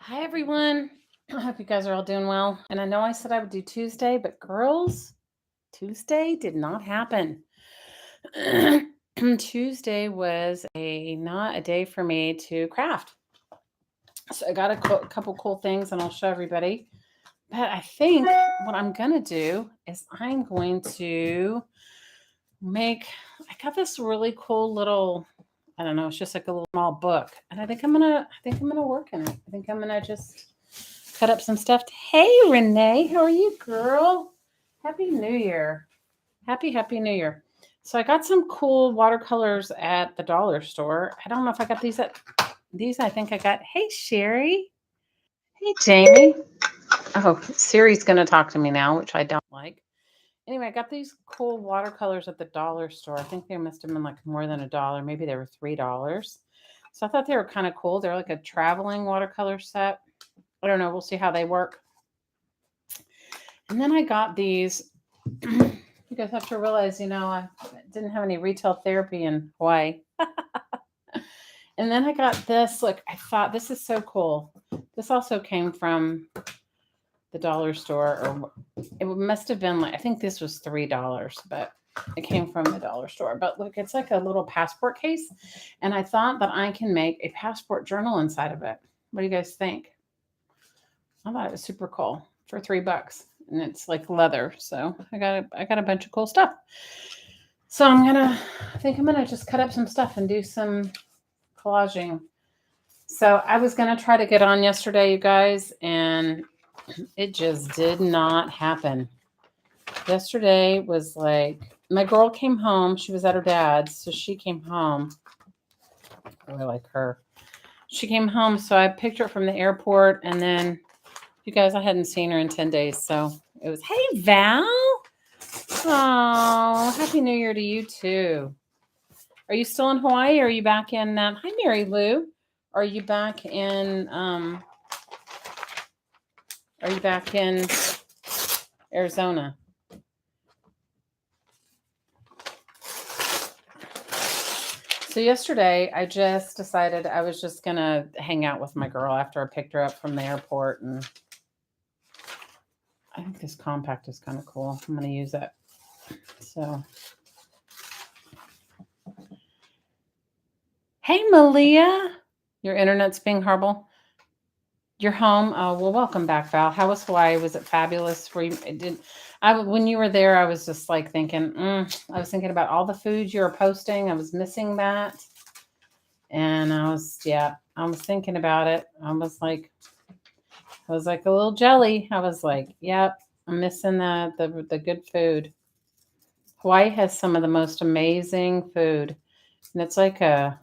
Hi, everyone. I hope you guys are all doing well. And I know I said I would do Tuesday, but girls, Tuesday did not happen. Tuesday was not a day for me to craft. So I got a couple cool things and I'll show everybody. But I think what I'm going to do is I'm going to make, I got this really cool little, I don't know, it's just like a little small book. And I think I'm gonna work in it. I think I'm gonna just cut up some stuff. Hey, Renee, how are you, girl? Happy New Year. Happy New Year. So I got some cool watercolors at the dollar store. I don't know if I got these I think I got. Hey, Sherry. Hey, Jamie. Oh, Siri's going to talk to me now, which I don't like. Anyway, I got these cool watercolors at the dollar store. I think they must have been like more than $1. Maybe they were $3. So I thought they were kind of cool. They're like a traveling watercolor set. I don't know. We'll see how they work. And then I got these. You guys have to realize, I didn't have any retail therapy in Hawaii. And then I got this. Look, I thought this is so cool. This also came from the dollar store, or it must have been like, I think this was $3, but it came from the dollar store. But look, it's like a little passport case. And I thought that I can make a passport journal inside of it. What do you guys think? I thought it was super cool for $3, and it's like leather. So I got a bunch of cool stuff. So I think I'm gonna just cut up some stuff and do some collaging. So I was gonna try to get on yesterday, you guys, and it just did not happen. Yesterday was like my girl came home. She was at her dad's, so she came home. I really like her. She came home, so I picked her up from the airport, and then you guys, I hadn't seen her in 10 days, so it was, hey, Val. Oh, Happy New Year to you, too. Are you still in Hawaii, or are you back in, hi, Mary Lou. Are you back in, Arizona? So yesterday, I just decided I was just going to hang out with my girl after I picked her up from the airport, and I think this compact is kind of cool. I'm going to use it. So, hey, Malia. Your internet's being horrible. You're home. Oh, well, welcome back, Val. How was Hawaii? Was it fabulous? When you were there, I was just like thinking, I was thinking about all the food you were posting. I was missing that. And I was thinking about it. I was like a little jelly. I was like, yep, I'm missing the good food. Hawaii has some of the most amazing food. And it's like a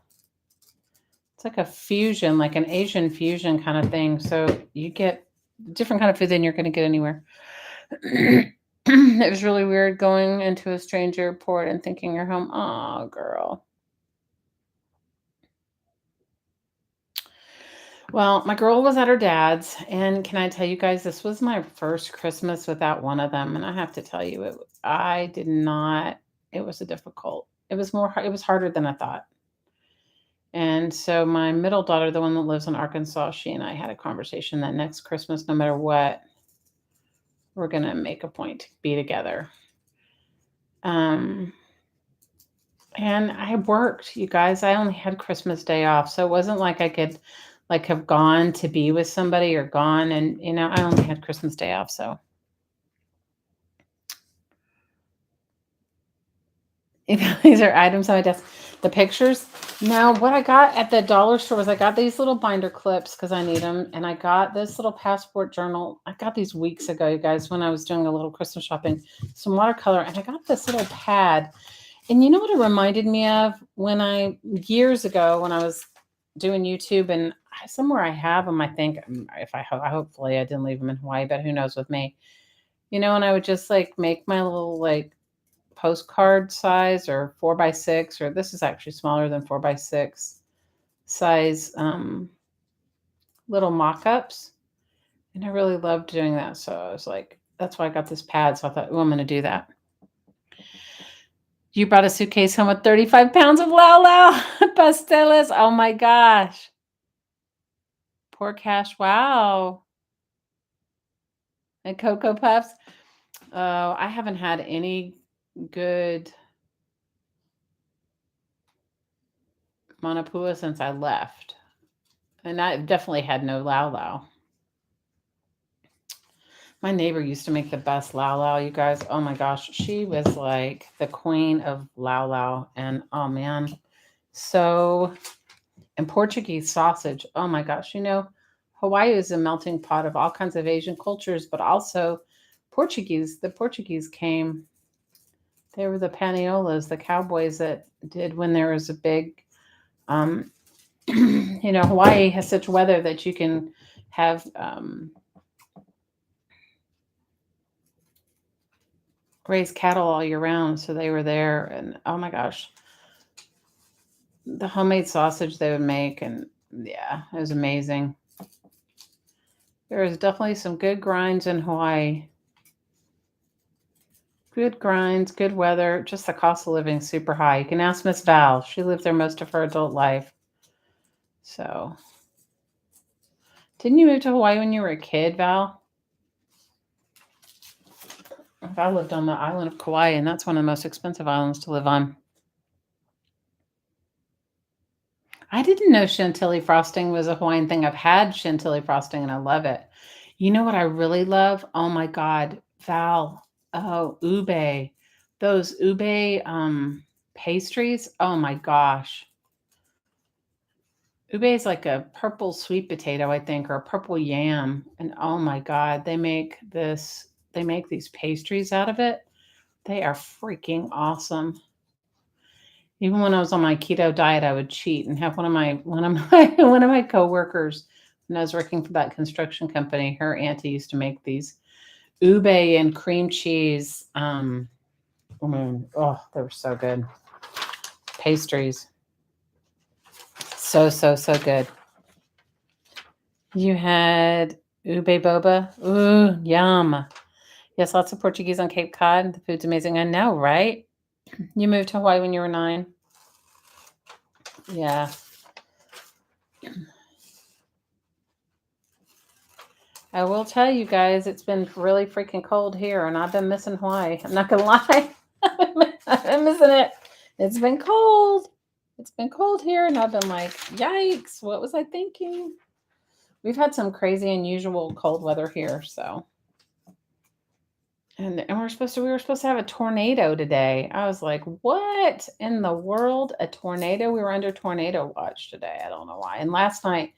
fusion, like an Asian fusion kind of thing. So you get different kind of food than you're going to get anywhere. It was really weird going into a strange airport and thinking you're home. Oh, girl. Well, my girl was at her dad's, and can I tell you guys, this was my first Christmas without one of them, and I have to tell you, it was it was harder than I thought. And so my middle daughter, the one that lives in Arkansas, she and I had a conversation that next Christmas, no matter what, we're going to make a point to be together. And I worked, you guys. I only had Christmas Day off, so it wasn't like I could like have gone to be with somebody or gone, and I only had Christmas Day off, so these are items on my desk. The pictures. Now, what I got at the dollar store was I got these little binder clips because I need them, and I got this little passport journal. I got these weeks ago, you guys, when I was doing a little Christmas shopping. Some watercolor, and I got this little pad. And you know what it reminded me of? Years ago, when I was doing YouTube, and somewhere I have them, I think, hopefully I didn't leave them in Hawaii, but who knows with me. And I would just like make my little like postcard size or 4x6, or this is actually smaller than 4x6 size little mock-ups. And I really loved doing that. So I was like, that's why I got this pad. So I thought, I'm going to do that. You brought a suitcase home with 35 pounds of Lao Lao pasteles. Oh my gosh. Poor Cash. Wow. And Cocoa Puffs. Oh, I haven't had any good Manapua since I left. And I definitely had no Lao Lao. My neighbor used to make the best Lao Lao, you guys. Oh my gosh. She was like the queen of Lao Lao. And oh man. So, and Portuguese sausage. Oh my gosh. Hawaii is a melting pot of all kinds of Asian cultures, but also Portuguese. The Portuguese came, they were the paniolas, the cowboys that did when there was a big, Hawaii has such weather that you can have raise cattle all year round. So they were there, and oh my gosh, the homemade sausage they would make, and yeah, it was amazing. There is definitely some good grinds in Hawaii. Good grinds, good weather, just the cost of living super high. You can ask Miss Val. She lived there most of her adult life. So, didn't you move to Hawaii when you were a kid, Val? Val lived on the island of Kauai, and that's one of the most expensive islands to live on. I didn't know chantilly frosting was a Hawaiian thing. I've had chantilly frosting and I love it. You know what I really love? Oh my God, Val. Oh, ube. Those ube pastries. Oh my gosh. Ube is like a purple sweet potato, I think, or a purple yam. And oh my God, they make these pastries out of it. They are freaking awesome. Even when I was on my keto diet, I would cheat and have one of my one of my coworkers when I was working for that construction company. Her auntie used to make these ube and cream cheese. Oh, they were so good. Pastries, so good. You had ube boba. Ooh, yum. Yes, lots of Portuguese on Cape Cod. The food's amazing. I know, right? You moved to Hawaii when you were 9. Yeah. I will tell you guys, it's been really freaking cold here, and I've been missing Hawaii. I'm not gonna lie, I've been missing it. It's been cold. It's been cold here, and I've been like, yikes! What was I thinking? We've had some crazy, unusual cold weather here, so. And we were supposed to have a tornado today. I was like, what in the world? A tornado? We were under tornado watch today. I don't know why. And last night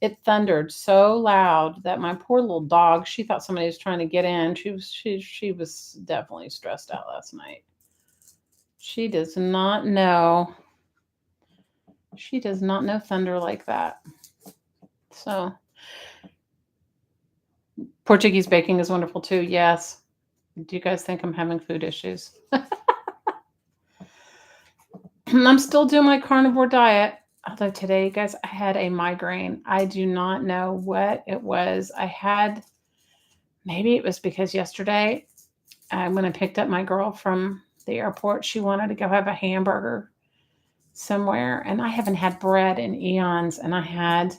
it thundered so loud that my poor little dog, she thought somebody was trying to get in. She was definitely stressed out last night. She does not know. She does not know thunder like that. So Portuguese baking is wonderful too. Yes. Do you guys think I'm having food issues? I'm still doing my carnivore diet. Although today, guys, I had a migraine. I do not know what it was. Maybe it was because yesterday, when I picked up my girl from the airport, she wanted to go have a hamburger somewhere. And I haven't had bread in eons. And I had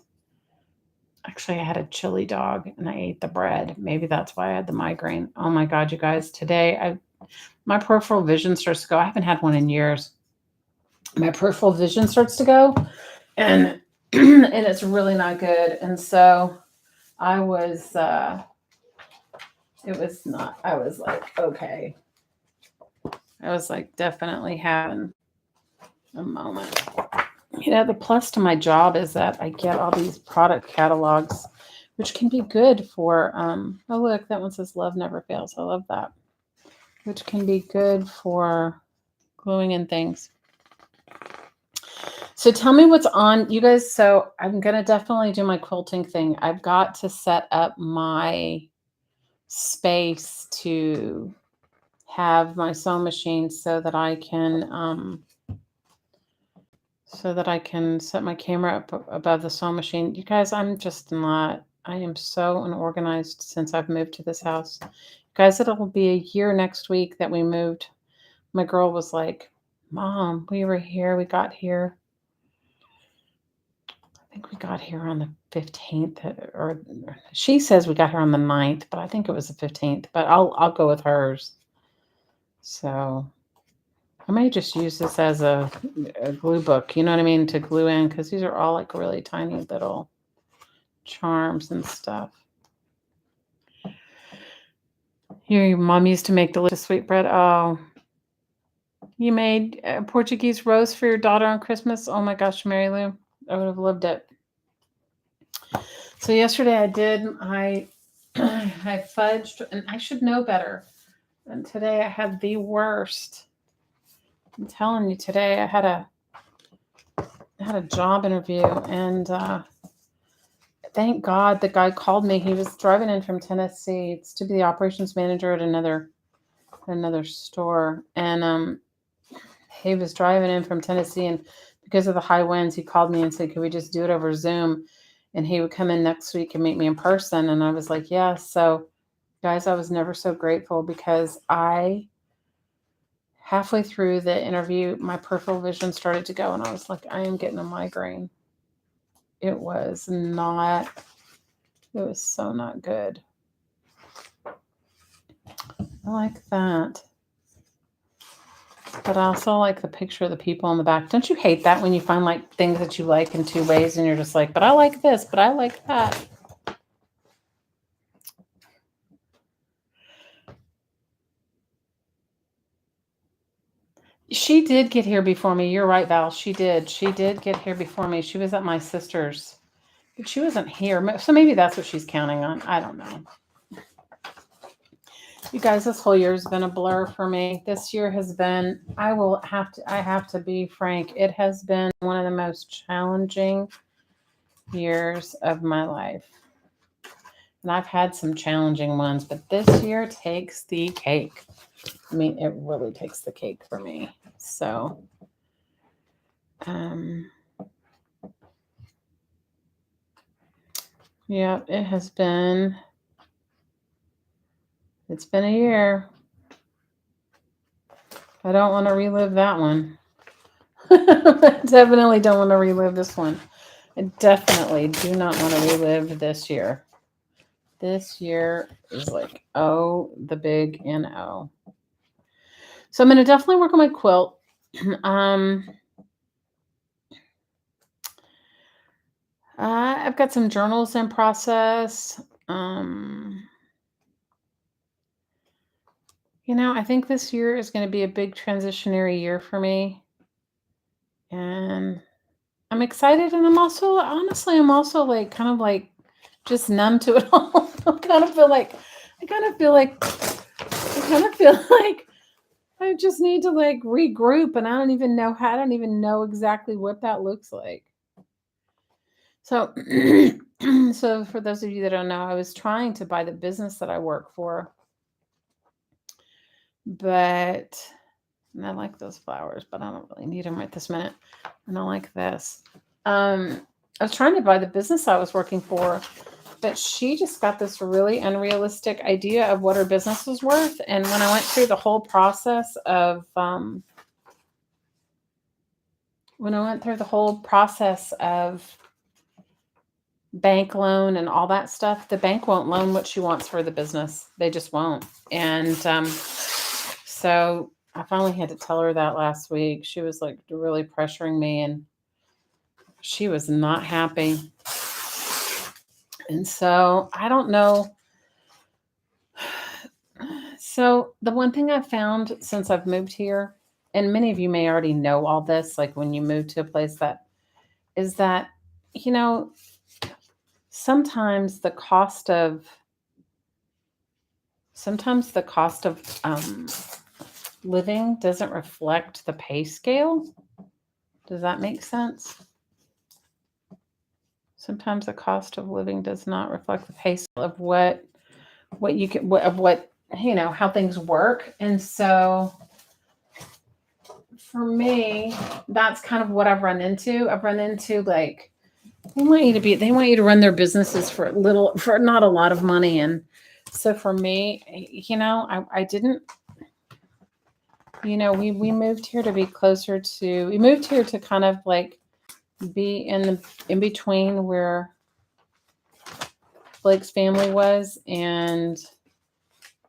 a chili dog and I ate the bread. Maybe that's why I had the migraine. Oh my God, you guys, today my peripheral vision starts to go. I haven't had one in years. My peripheral vision starts to go and it's really not good. And so I was like, okay. I was like definitely having a moment. The plus to my job is that I get all these product catalogs, which can be good for, oh, look, that one says love never fails. I love that. Which can be good for gluing in things. So tell me what's on, you guys. So I'm going to definitely do my quilting thing. I've got to set up my space to have my sewing machine so that I can set my camera up above the sewing machine. You guys, I am so unorganized since I've moved to this house. Guys, it'll be a year next week that we moved. My girl was like, Mom, we got here. think we got here on the 15th, or she says we got here on the 9th, but I think it was the 15th, but I'll go with hers. So I may just use this as a glue book, you know what I mean, to glue in, because these are all like really tiny little charms and stuff. Your mom used to make delicious sweetbread. Oh, you made a Portuguese roast for your daughter on Christmas? Oh my gosh, Mary Lou, I would have loved it. So yesterday I I fudged, and I should know better. And today I had the worst. I'm telling you, today I had a job interview, and thank God the guy called me. He was driving in from Tennessee. It's to be the operations manager at another store, and he was driving in from Tennessee, and because of the high winds, he called me and said, "Could we just do it over Zoom?" And he would come in next week and meet me in person. And I was like, "Yeah." So, guys, I was never so grateful, because halfway through the interview, my peripheral vision started to go, and I was like, I am getting a migraine. It was so not good. I like that. But I also like the picture of the people in the back. Don't you hate that when you find like things that you like in two ways, and you're just like, but I like this, but I like that. She did get here before me. You're right, Val. She did. She did get here before me. She was at my sister's, but she wasn't here. So maybe that's what she's counting on. I don't know. You guys, this whole year has been a blur for me. This year has been, I have to be frank, it has been one of the most challenging years of my life. And I've had some challenging ones, but this year takes the cake. I mean, it really takes the cake for me. So, yeah, it's been a year. I don't want to relive that one. I definitely don't want to relive this one. I definitely do not want to relive this year. This year is like, oh, the big NO. So I'm going to definitely work on my quilt. I've got some journals in process. I think this year is going to be a big transitionary year for me. And I'm excited, and I'm also like kind of like just numb to it all. I kind of feel like I just need to like regroup, and I don't even know exactly what that looks like. So so for those of you that don't know, I was trying to buy the business that I work for. But and I like those flowers, but I don't really need them right this minute. And I like this. I was trying to buy the business I was working for, but she just got this really unrealistic idea of what her business was worth. And when I went through the whole process of bank loan and all that stuff, the bank won't loan what she wants for the business. They just won't. And so I finally had to tell her that last week. She was like really pressuring me, and she was not happy. And so I don't know. So the one thing I've found since I've moved here, and many of you may already know all this, like when you move to a place that is that, sometimes the cost of living doesn't reflect the pay scale. Does that make sense? Sometimes the cost of living does not reflect the pay scale of what you can, how things work. And so for me, that's kind of what I've run into. I've run into like, they want you to run their businesses for not a lot of money. And so for me, I didn't, we moved here to be closer to, we moved here to kind of like be in between where Blake's family was, and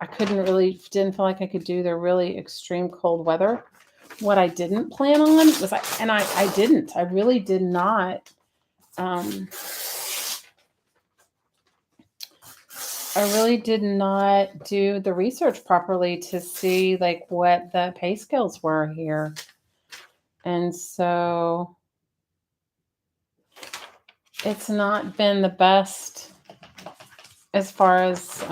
I didn't feel like I could do the really extreme cold weather. What I didn't plan on was I really did not. I really did not do the research properly to see like what the pay scales were here. And so it's not been the best as far as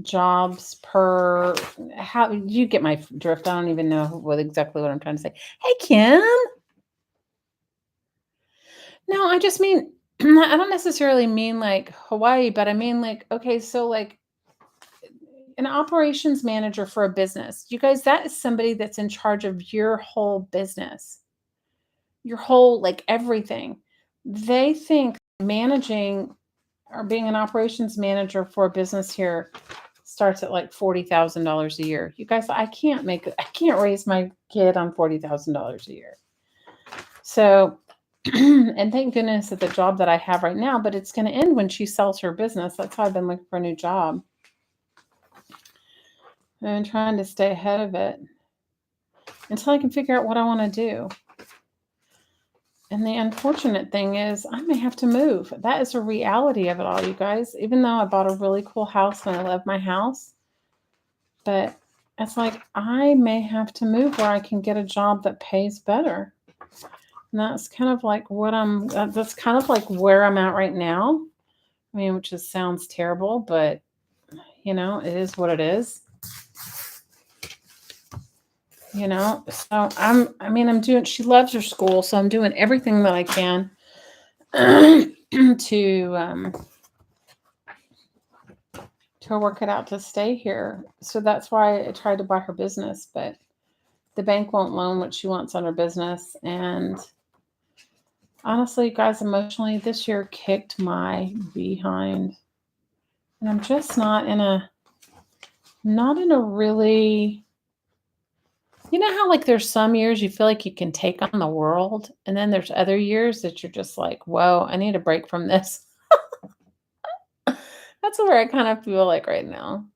jobs per, how you get my drift. I don't even know exactly what I'm trying to say. Hey, Kim. No, I just mean, I don't necessarily mean like Hawaii, but I mean like, okay, so like an operations manager for a business, you guys, that is somebody that's in charge of your whole business, your whole, like everything. They think managing or being an operations manager for a business here starts at like $40,000 a year. You guys, I can't raise my kid on $40,000 a year. So, and thank goodness at the job that I have right now, but it's going to end when she sells her business. That's how I've been looking for a new job. I've been trying to stay ahead of it until I can figure out what I want to do. And the unfortunate thing is I may have to move. That is a reality of it all, you guys. Even though I bought a really cool house and I love my house, but it's like I may have to move where I can get a job that pays better. And that's kind of like that's kind of like where I'm at right now. I mean, which sounds terrible, but it is what it is. So I'm doing, she loves her school, so I'm doing everything that I can to work it out to stay here. So that's why I tried to buy her business, but the bank won't loan what she wants on her business. And honestly, guys, emotionally, this year kicked my behind. And I'm just not in a really, how like there's some years you feel like you can take on the world, and then there's other years that you're just like, whoa, I need a break from this. That's where I kind of feel like right now.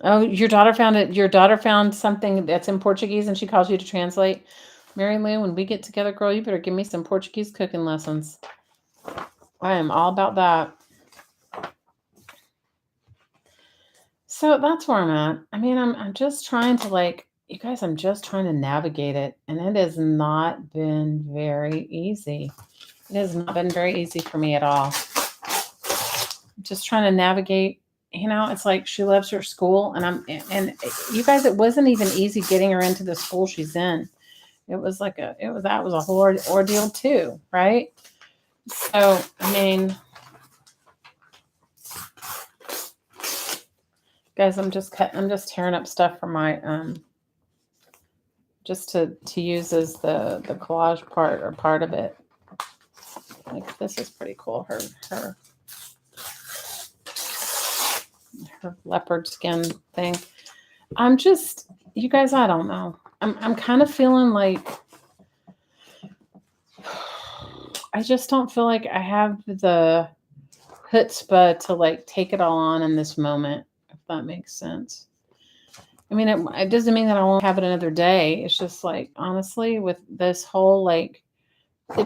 Oh, your daughter found it. Your daughter found something that's in Portuguese and she calls you to translate. Mary Lou, when we get together, girl, you better give me some Portuguese cooking lessons. I am all about that. So that's where I'm at. I mean, I'm just trying to you guys, I'm just trying to navigate it. And it has not been very easy. It has not been very easy for me at all. Just trying to navigate, it's like she loves her school and you guys, it wasn't even easy getting her into the school she's in. It was that was a hard ordeal too, right? So, I mean, guys, I'm just tearing up stuff for my, just to use as the collage part of it. Like, this is pretty cool. Her leopard skin thing. I'm just, you guys, I don't know. I'm kind of feeling like I just don't feel like I have the chutzpah to take it all on in this moment, if that makes sense. I mean, it doesn't mean that I won't have it another day. It's just honestly, with this whole it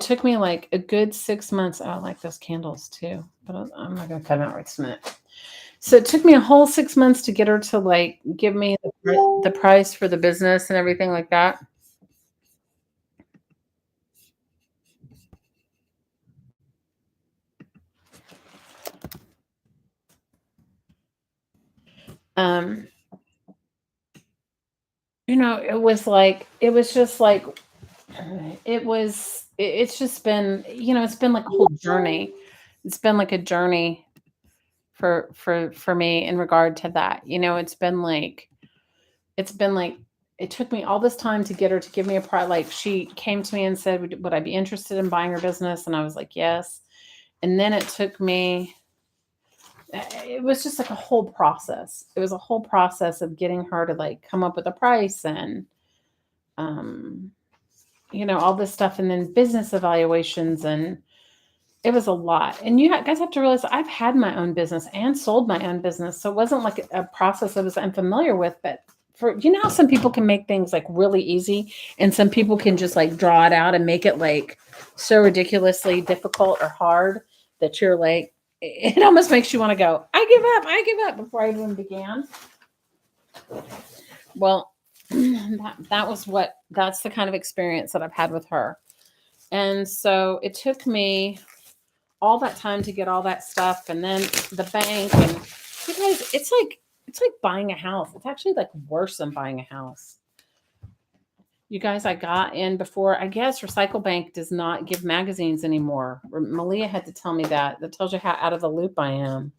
took me a good 6 months. I like those candles too, but I'm not going to cut them out right this minute. So it took me a whole 6 months to get her to give me the price for the business and everything like that. It's just been, it's been like a whole journey. It's been like a journey for me in regard to that. It took me all this time to get her to give me a price. She came to me and said, would I be interested in buying her business? And I was like, yes. And then it took me it was just like a whole process. It was a whole process of getting her to like come up with a price and, um, all this stuff, and then business evaluations, and it was a lot. And guys have to realize I've had my own business and sold my own business, so it wasn't like a process I was unfamiliar with. But for how some people can make things like really easy, and some people can just like draw it out and make it like so ridiculously difficult or hard that you're like, it almost makes you want to go, I give up before I even began. Well, that's the kind of experience that I've had with her. And so it took me all that time to get all that stuff, and then the bank, and you guys, it's like buying a house. It's actually like worse than buying a house. You guys, I got in before, I guess Recycle Bank does not give magazines anymore. Malia had to tell me that. That tells you how out of the loop I am.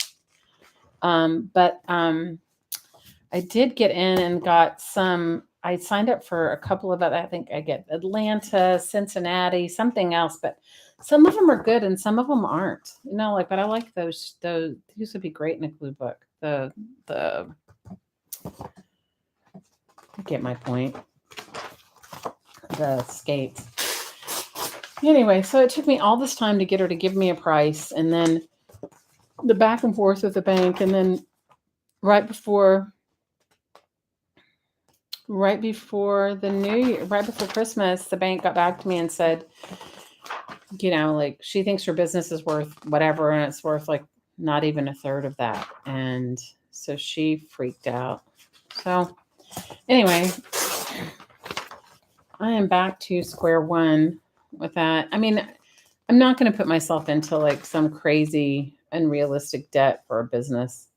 But I did get in and got some. I signed up for a couple of other. I think I get Atlanta, Cincinnati, something else, but some of them are good and some of them aren't. But I like those. These would be great in a glue book. The you get my point. The skates. Anyway, so it took me all this time to get her to give me a price, and then the back and forth with the bank, and then right before the new year, right before Christmas, the bank got back to me and said, like she thinks her business is worth whatever, and it's worth like not even a third of that. And so she freaked out. So anyway, I am back to square one with that. I mean, I'm not going to put myself into like some crazy, unrealistic debt for a business.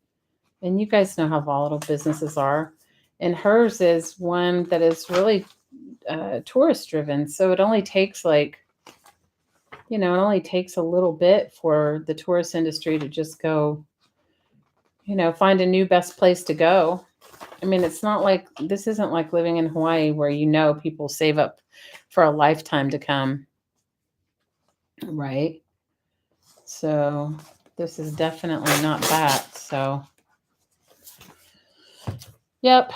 And you guys know how volatile businesses are. And hers is one that is really tourist driven. So it only takes it only takes a little bit for the tourist industry to just go, find a new best place to go. I mean, this isn't like living in Hawaii where people save up for a lifetime to come. Right? So this is definitely not that. So, yep.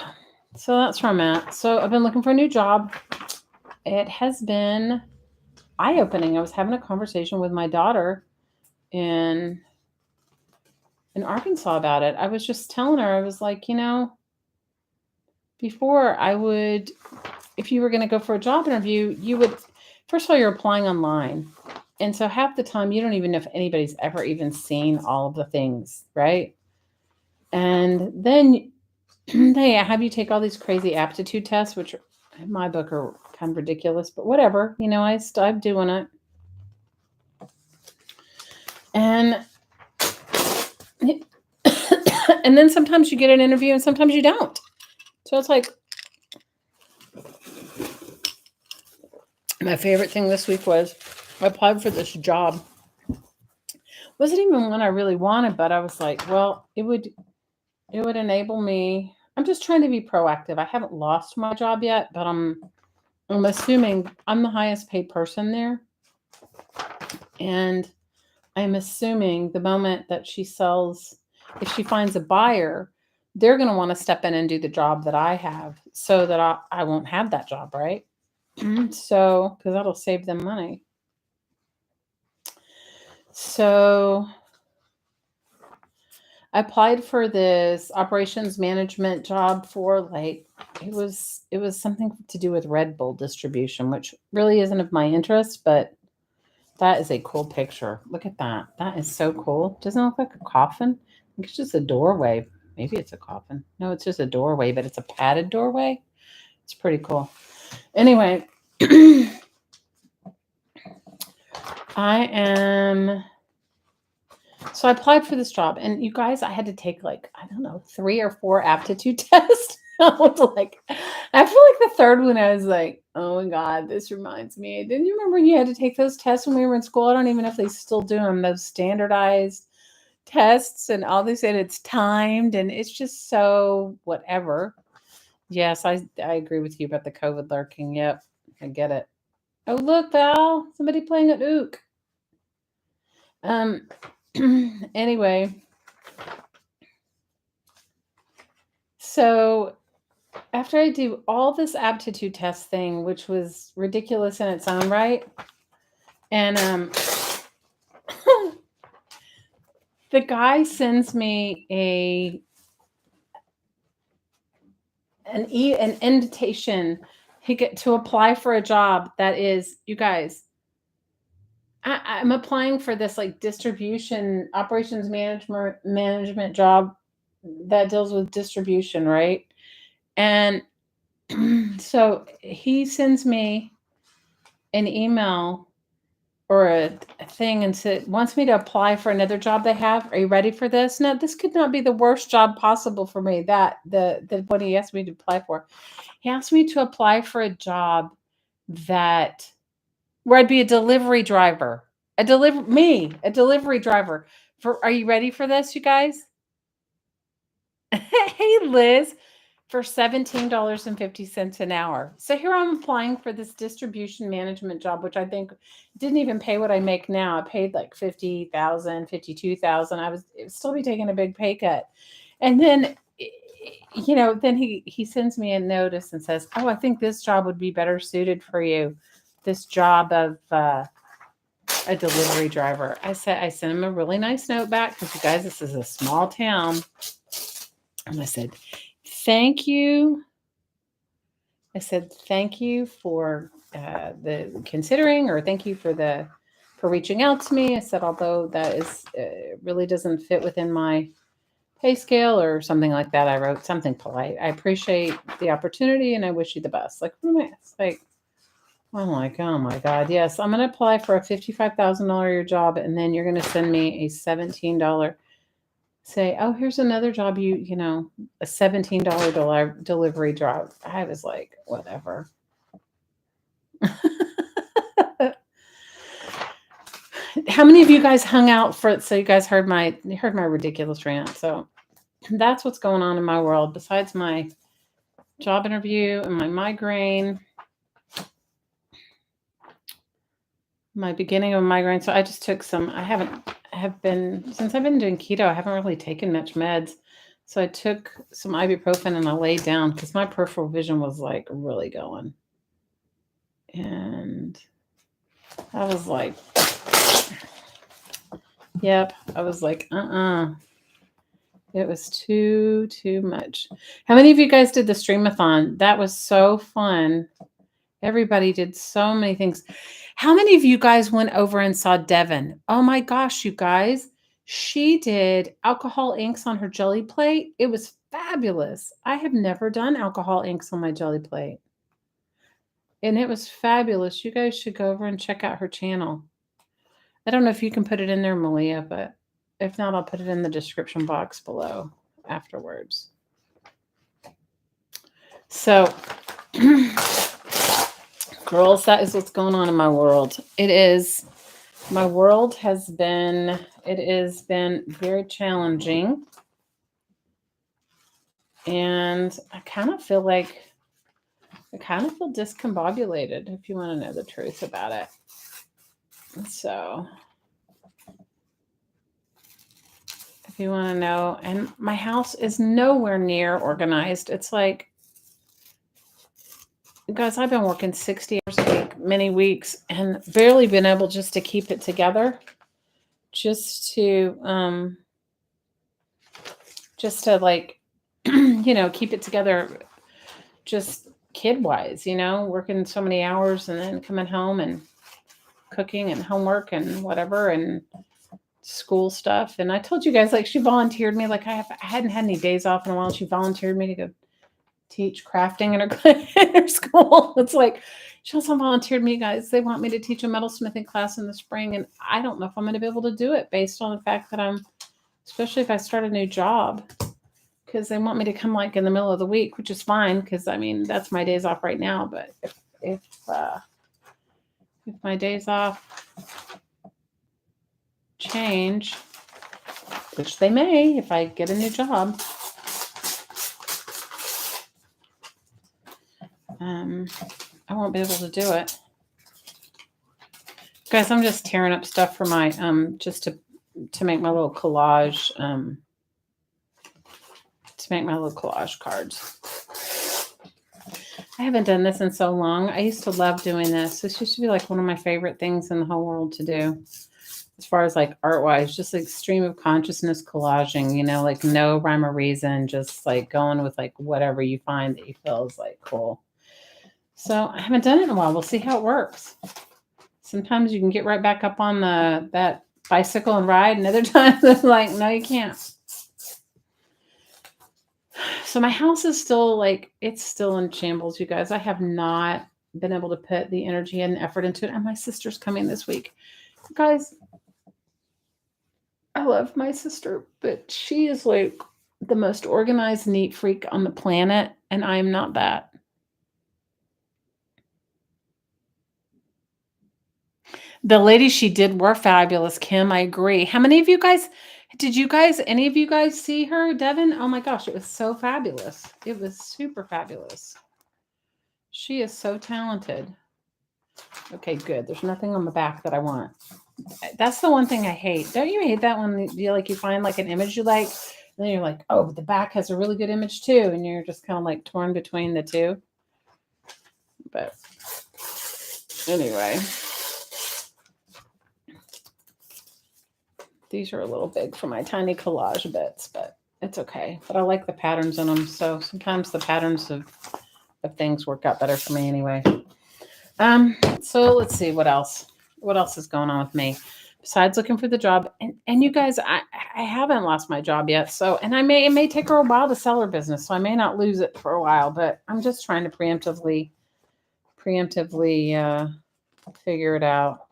So that's where I'm at. So I've been looking for a new job. It has been eye-opening. I was having a conversation with my daughter in Arkansas about it. I was just telling her, I was like, before if you were going to go for a job interview, you would, first of all, you're applying online. And so half the time you don't even know if anybody's ever even seen all of the things, right? And then they have you take all these crazy aptitude tests, which in my book are kind of ridiculous, but whatever, I'm doing it. And and then sometimes you get an interview and sometimes you don't. So it's like, my favorite thing this week was I applied for this job. Wasn't even one I really wanted, but I was like, well, it would enable me. I'm just trying to be proactive. I haven't lost my job yet, but I'm assuming I'm the highest paid person there. And I'm assuming the moment that she sells, if she finds a buyer, they're going to want to step in and do the job that I have so that I won't have that job, right? So, because that'll save them money. So I applied for this operations management job for it was something to do with Red Bull distribution, which really isn't of my interest, but that is a cool picture. Look at that. That is so cool. Doesn't it look like a coffin? I think it's just a doorway. Maybe it's a coffin. No, it's just a doorway, but it's a padded doorway. It's pretty cool. Anyway, so I applied for this job, and you guys, I had to take 3 or 4 aptitude tests. I was like, after the third one, I was like, oh my God, this reminds me. Didn't you remember you had to take those tests when we were in school? I don't even know if they still do them, those standardized tests, and all they said it's timed, and it's just so whatever. Yes, I agree with you about the COVID lurking. Yep, I get it. Oh, look, Val, somebody playing an ook. Anyway, So after I do all this aptitude test thing, which was ridiculous in its own right, and the guy sends me an invitation he get to apply for a job that is, you guys, I'm applying for this like distribution operations management job that deals with distribution, right? And so he sends me an email or a thing and wants me to apply for another job they have. Are you ready for this? No, this could not be the worst job possible for me. That the what he asked me to apply for. He asked me to apply for a job that where I'd be a delivery driver. A delivery driver. Are you ready for this, you guys? Hey Liz, for $17.50 an hour. So here I'm applying for this distribution management job, which I think didn't even pay what I make now. I paid like 50,000, 52,000. It would still be taking a big pay cut. And then, then he sends me a notice and says, "Oh, I think this job would be better suited for you. This job of a delivery driver." I sent him a really nice note back because, you guys, this is a small town. And I said, "Thank you." I said, "Thank you for the considering, or thank you for reaching out to me." I said, "Although that is really doesn't fit within my pay scale," or something like that. I wrote something polite. "I appreciate the opportunity and I wish you the best." Like, it's like, I'm like, oh my God, yes, I'm going to apply for a $55,000 a year job, and then you're going to send me a $17. Say, "Oh, here's another job. A $17 delivery job." I was like, whatever. How many of you guys hung out so you guys heard my ridiculous rant? So that's what's going on in my world besides my job interview and my migraine. My beginning of migraine. So I just took some, since I've been doing keto, I haven't really taken much meds. So I took some ibuprofen and I laid down because my peripheral vision was like really going. And I was like, yep. I was like, it was too much. How many of you guys did the streamathon? That was so fun. Everybody did so many things. How many of you guys went over and saw Devin? Oh my gosh, you guys. She did alcohol inks on her jelly plate. It was fabulous. I have never done alcohol inks on my jelly plate. And it was fabulous. You guys should go over and check out her channel. I don't know if you can put it in there, Malia, but if not, I'll put it in the description box below afterwards. So, girls, that is what's going on in my world. My world has been very challenging. And I kind of feel discombobulated, if you want to know the truth about it. So, if you want to know, and my house is nowhere near organized. It's like, guys, I've been working 60 hours a week, many weeks, and barely been able just to keep it together. Just to like, keep it together, just kid-wise, working so many hours and then coming home and cooking and homework and whatever and school stuff. And I told you guys, like, she volunteered me, like I hadn't had any days off in a while. She volunteered me to go teach crafting in her school. It's like, she also volunteered me, guys. They want me to teach a metalsmithing class in the spring, and I don't know if I'm going to be able to do it based on the fact that especially if I start a new job, because they want me to come like in the middle of the week, which is fine because that's my days off right now. But if my days off change, which they may if I get a new job, I won't be able to do it. Guys, I'm just tearing up stuff for my just to make my little collage to make my little collage cards. I haven't done this in so long. I used to love doing this. This used to be like one of my favorite things in the whole world to do. As far as like art wise, just like stream of consciousness collaging, like no rhyme or reason, just like going with like whatever you find that you feel is like cool. So I haven't done it in a while. We'll see how it works. Sometimes you can get right back up on that bicycle and ride, and other times it's like, no, you can't. So my house is still like, it's still in shambles, you guys. I have not been able to put the energy and effort into it. And my sister's coming this week. Guys, I love my sister, but she is like the most organized, neat freak on the planet. And I am not that. The ladies she did were fabulous, Kim. I agree. How many of you guys, any of you guys see her, Devin? Oh my gosh, it was so fabulous. It was super fabulous. She is so talented. Okay, good. There's nothing on the back that I want. That's the one thing I hate. Don't you hate that when you find like an image you like, and then you're like, oh, but the back has a really good image too, and you're just kind of like torn between the two. But anyway, these are a little big for my tiny collage bits, but it's okay. But I like the patterns in them, so sometimes the patterns of things work out better for me anyway. So let's see what else. What else is going on with me besides looking for the job? And you guys, I haven't lost my job yet. So, and it may take her a while to sell her business, so I may not lose it for a while. But I'm just trying to preemptively figure it out.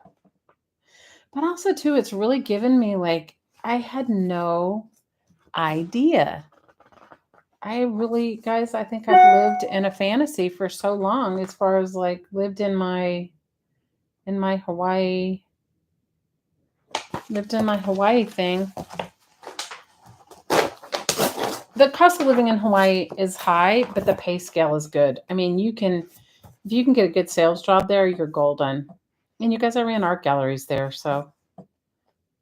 But also too, it's really given me like I had no idea. I really, guys, I think I've lived in a fantasy for so long, as far as like lived in my Hawaii thing. The cost of living in Hawaii is high, but the pay scale is good. I mean, if you can get a good sales job there, you're golden. And you guys, I ran art galleries there, so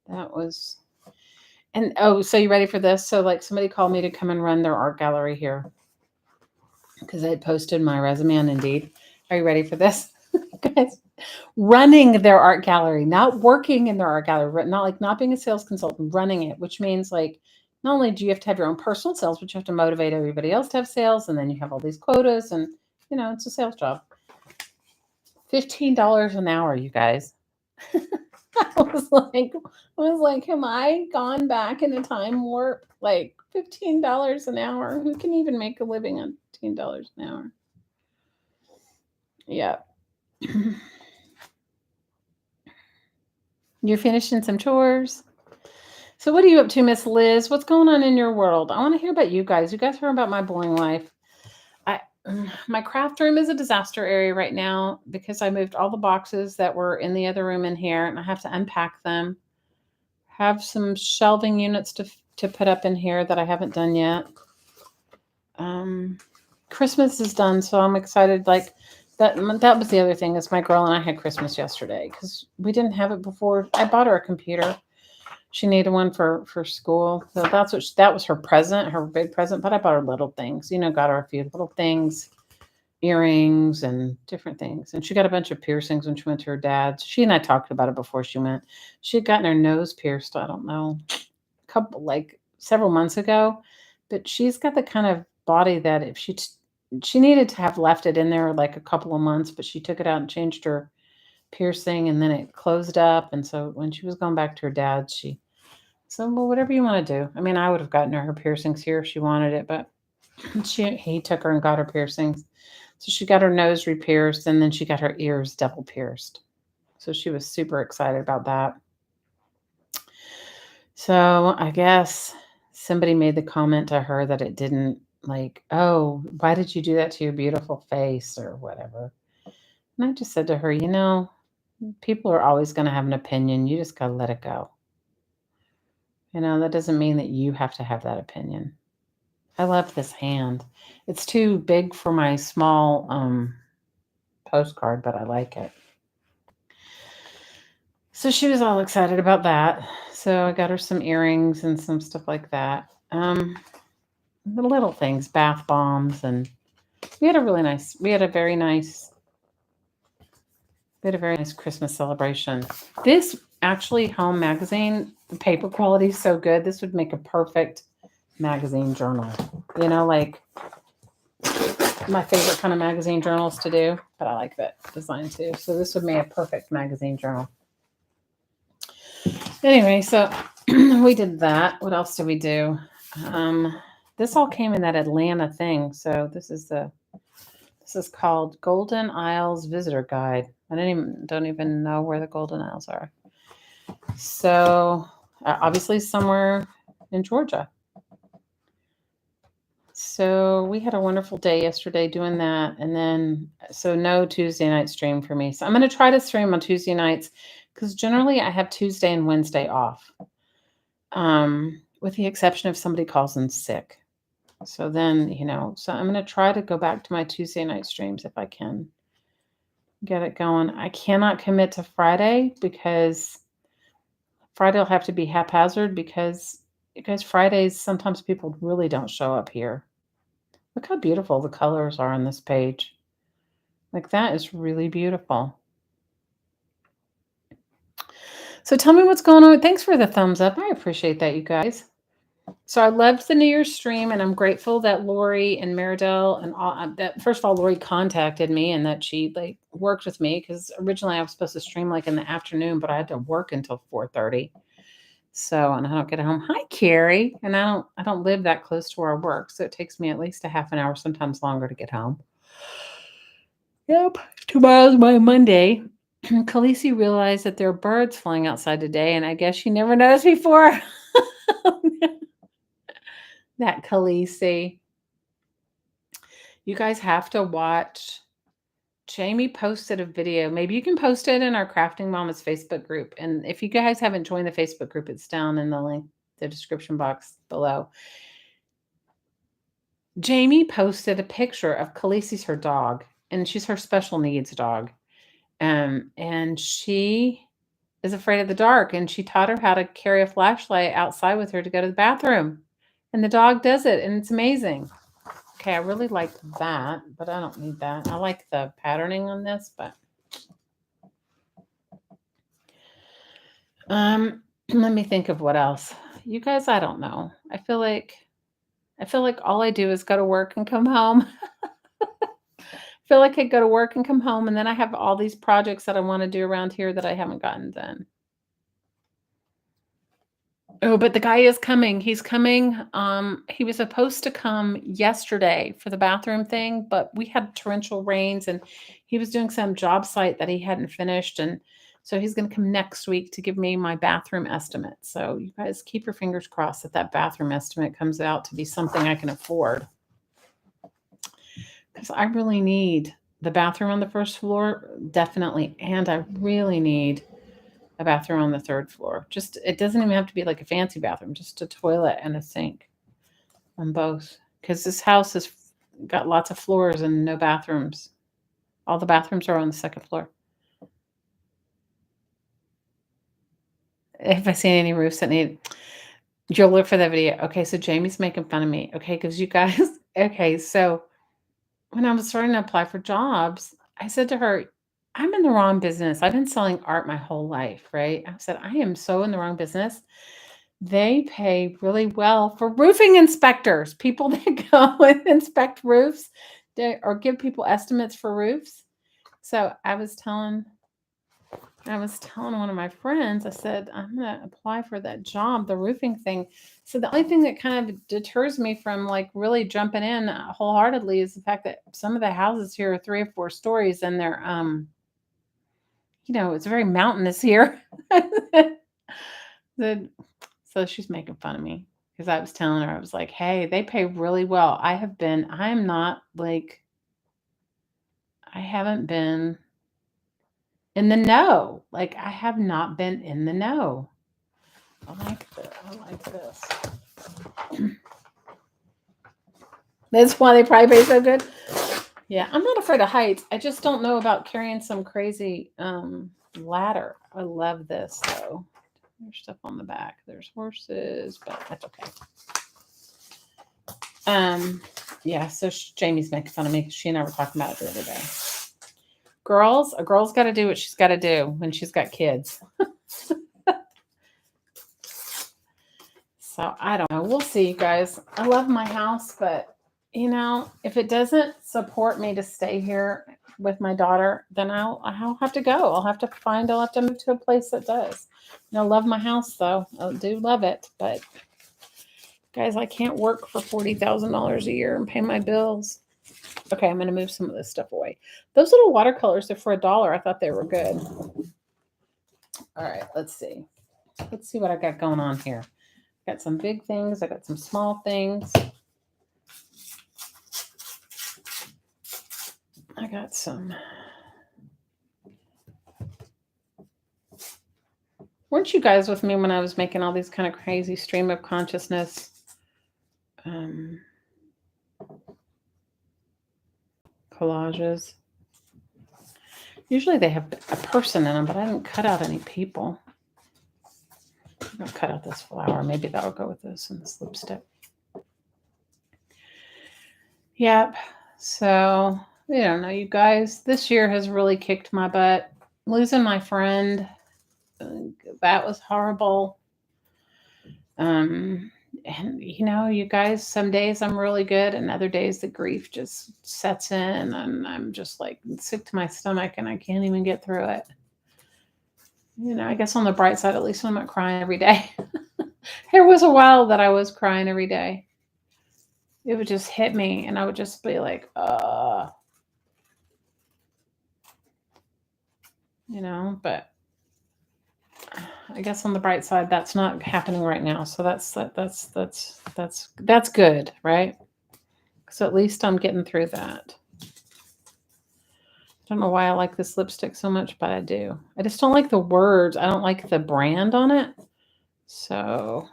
that was. And so you ready for this? So like somebody called me to come and run their art gallery here because I had posted my resume on Indeed. Are you ready for this, guys? Running their art gallery, not working in their art gallery, not being a sales consultant, running it, which means like not only do you have to have your own personal sales, but you have to motivate everybody else to have sales, and then you have all these quotas, and it's a sales job. $15 an hour, you guys. I was like, have I gone back in a time warp? Like $15 an hour. Who can even make a living on $15 an hour? Yeah. You're finishing some chores. So what are you up to, Miss Liz? What's going on in your world? I want to hear about you guys. You guys heard about my boring life. My craft room is a disaster area right now because I moved all the boxes that were in the other room in here, and I have to unpack them. Have some shelving units to put up in here that I haven't done yet. Christmas is done, so I'm excited. Like that was the other thing, is my girl and I had Christmas yesterday because we didn't have it before. I bought her a computer. She needed one for school. So that was her present, her big present. But I bought her little things, got her a few little things, earrings and different things. And she got a bunch of piercings when she went to her dad's. She and I talked about it before she went. She had gotten her nose pierced, I don't know, several months ago. But she's got the kind of body that if she needed to have left it in there like a couple of months, but she took it out and changed her piercing, and then it closed up. And so when she was going back to her dad's, she said, well, whatever you want to do. I mean, I would have gotten her piercings here if she wanted it, but he took her and got her piercings. So she got her nose re-pierced, and then she got her ears double pierced. So she was super excited about that. So I guess somebody made the comment to her that it didn't, like, oh, why did you do that to your beautiful face or whatever? And I just said to her, people are always going to have an opinion. You just got to let it go. That doesn't mean that you have to have that opinion. I love this hand. It's too big for my small postcard, but I like it. So she was all excited about that. So I got her some earrings and some stuff like that. the little things, bath bombs, and we had a really nice, we had a very nice, we had a very nice Christmas celebration. This actually home magazine, the paper quality is so good. This would make a perfect magazine journal. You know, like my favorite kind of magazine journals to do, but I like that design too. So this would make a perfect magazine journal. Anyway, so we did that. What else did we do? This all came in that Atlanta thing. So this is called Golden Isles Visitor Guide. I don't even know where the Golden Isles are. So obviously somewhere in Georgia. So we had a wonderful day yesterday doing that. And then, so no Tuesday night stream for me. So I'm going to try to stream on Tuesday nights because generally I have Tuesday and Wednesday off, with the exception if somebody calls in sick. So then, so I'm going to try to go back to my Tuesday night streams if I can get it going. I cannot commit to Friday because Friday will have to be haphazard because Fridays, sometimes people really don't show up here. Look how beautiful the colors are on this page. Like that is really beautiful. So tell me what's going on. Thanks for the thumbs up. I appreciate that, you guys. So I loved the New Year's stream, and I'm grateful that Lori and Meridell and all that. First of all, Lori contacted me and that she worked with me because originally I was supposed to stream in the afternoon, but I had to work until 4:30. So, and I don't get home. Hi, Carrie. And I don't live that close to where I work, so it takes me at least a half an hour, sometimes longer, to get home. Yep. Tomorrow's my Monday. Khaleesi realized that there are birds flying outside today, and I guess she never noticed before. That Khaleesi. You guys have to watch. Jamie posted a video. Maybe you can post it in our Crafting Mamas Facebook group. And if you guys haven't joined the Facebook group, it's down in the link, the description box below. Jamie posted a picture of Khaleesi's her dog, and she's her special needs dog. And she is afraid of the dark, and she taught her how to carry a flashlight outside with her to go to the bathroom. And the dog does it, and it's amazing. Okay, I really like that, but I don't need that. I like the patterning on this, but let me think of what else. You guys, I don't know. I feel like all I do is go to work and come home. I feel like I go to work and come home, and then I have all these projects that I want to do around here that I haven't gotten done. Oh, but the guy is coming. He's coming. He was supposed to come yesterday for the bathroom thing, but we had torrential rains and he was doing some job site that he hadn't finished. And so he's going to come next week to give me my bathroom estimate. So you guys keep your fingers crossed that that bathroom estimate comes out to be something I can afford. Because I really need the bathroom on the first floor, definitely. And I really need a bathroom on the third floor. Just, it doesn't even have to be like a fancy bathroom, just a toilet and a sink on both. Because this house has got lots of floors and no bathrooms. All the bathrooms are on the second floor. If I see any roofs that need, you'll look for that video. Okay, so Jamie's making fun of me. Okay, because you guys, okay, so when I was starting to apply for jobs, I said to her, I'm in the wrong business. I've been selling art my whole life, right? I said, I am so in the wrong business. They pay really well for roofing inspectors, people that go and inspect roofs or give people estimates for roofs. So I was telling one of my friends, I said, I'm going to apply for that job, the roofing thing. So the only thing that kind of deters me from really jumping in wholeheartedly is the fact that some of the houses here are 3 or 4 stories and they're, it's very mountainous here. So she's making fun of me because I was telling her, I was like, hey, they pay really well. I haven't been in the know. I have not been in the know. I like this. That's why they probably pay so good. Yeah, I'm not afraid of heights. I just don't know about carrying some crazy ladder. I love this though. There's stuff on the back. There's horses, but that's okay. Yeah, so Jamie's making fun of me because she and I were talking about it the other day. Girls, a girl's got to do what she's got to do when she's got kids. So I don't know. We'll see, you guys. I love my house, but if it doesn't support me to stay here with my daughter, then I'll have to go. I'll have to move to a place that does. Love my house though. I do love it, but guys, I can't work for $40,000 a year and pay my bills. Okay, I'm going to move some of this stuff away. Those little watercolors are for $1. I thought they were good. All right, let's see. Let's see what I got going on here. Got some big things. I got some small things. I got some. Weren't you guys with me when I was making all these kind of crazy stream of consciousness collages? Usually they have a person in them, but I didn't cut out any people. I'm going to cut out this flower. Maybe that'll go with this and this lipstick. Yep. So, I don't know, you guys. This year has really kicked my butt. Losing my friend, that was horrible. And you guys, some days I'm really good, and other days the grief just sets in, and I'm just like sick to my stomach, and I can't even get through it. I guess on the bright side, at least I'm not crying every day. There was a while that I was crying every day. It would just hit me, and I would just be like, but I guess on the bright side, that's not happening right now. So that's good, right? So at least I'm getting through that. I don't know why I like this lipstick so much, but I do. I just don't like the words. I don't like the brand on it. So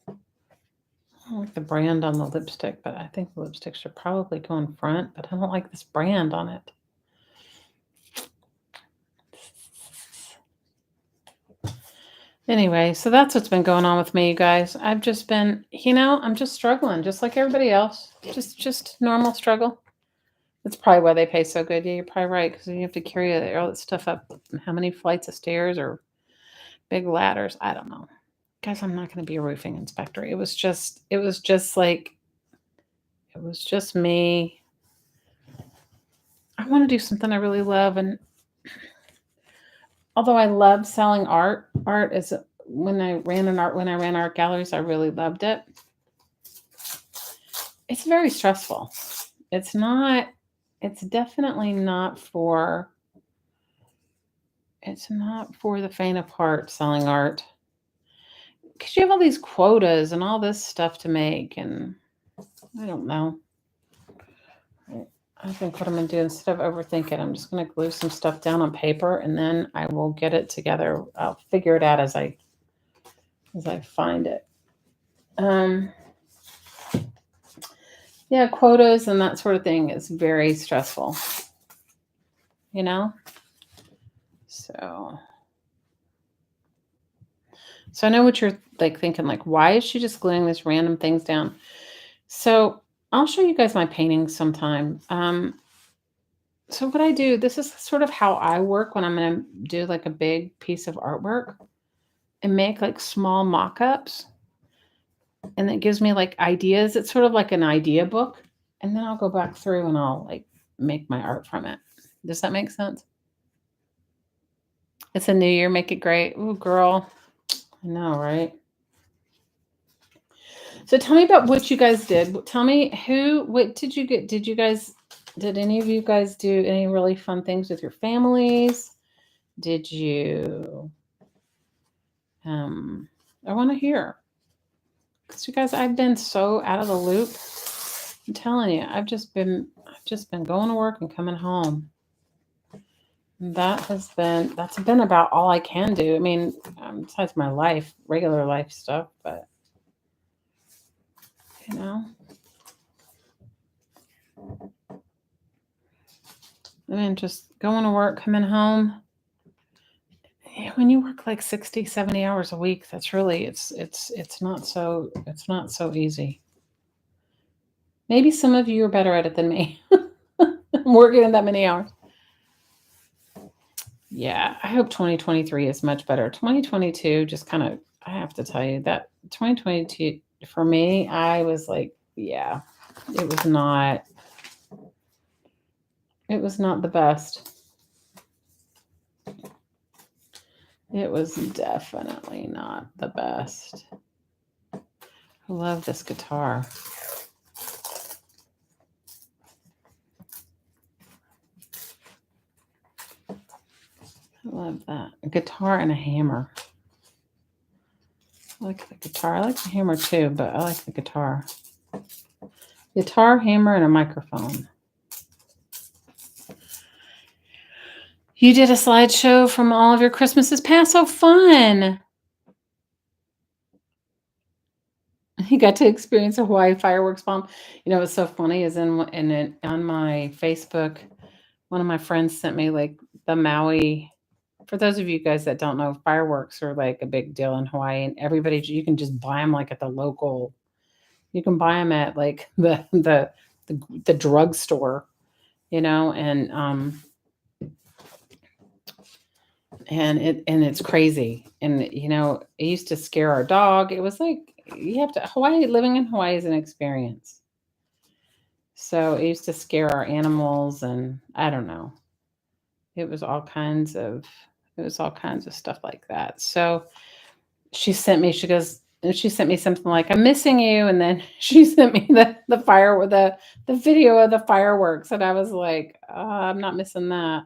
I don't like the brand on the lipstick, but I think the lipstick should probably go in front, but I don't like this brand on it. Anyway, so that's what's been going on with me, you guys. I've just been, I'm just struggling, just like everybody else. Just normal struggle. That's probably why they pay so good. Yeah, you're probably right, because you have to carry all that stuff up. How many flights of stairs or big ladders? I don't know. Guys, I'm not going to be a roofing inspector. It was just me. I want to do something I really love, and although I love selling art is when I ran art galleries, I really loved it. It's very stressful. It's definitely not for the faint of heart, selling art. Because you have all these quotas and all this stuff to make, and I don't know. I think what I'm going to do, instead of overthink it, I'm just going to glue some stuff down on paper, and then I will get it together. I'll figure it out as I find it. Yeah, quotas and that sort of thing is very stressful. So I know what you're thinking, why is she just gluing these random things down? So I'll show you guys my paintings sometime. So what I do, this is sort of how I work when I'm going to do a big piece of artwork and make small mock-ups. And it gives me ideas. It's sort of like an idea book. And then I'll go back through and I'll make my art from it. Does that make sense? It's a new year. Make it great. Ooh, girl. I know, right? So tell me about what you guys did. Tell me what did you get? Did any of you guys do any really fun things with your families? Did you, I want to hear. Because you guys, I've been so out of the loop. I'm telling you, I've just been going to work and coming home. That's been about all I can do. I mean, besides my regular life stuff, but I mean, just going to work, coming home. when you work like 60, 70 hours a week, that's really it's not so easy. Maybe some of you are better at it than me. I'm working in that many hours. Yeah, I hope 2023 is much better. 2022 just kind of, I have to tell you that 2022 for me, I was like, yeah, it was not the best. It was definitely not the best. I love this guitar. I love that. A guitar and a hammer. I like the guitar. I like the hammer too, but I like the guitar. Guitar, hammer, and a microphone. You did a slideshow from all of your Christmases past. So fun. You got to experience a Hawaii fireworks bomb. You know what's so funny is on my Facebook, one of my friends sent me like the Maui. For those of you guys that don't know, fireworks are like a big deal in Hawaii, and everybody you can just buy them like at the local. You can buy them at like the drugstore, you know, and it's crazy. And you know, it used to scare our dog. It was like you have to living in Hawaii is an experience. So it used to scare our animals, and I don't know. It was all kinds of stuff like that. So she sent me something like, "I'm missing you," and then she sent me the video of the fireworks, and I was like, I'm not missing that.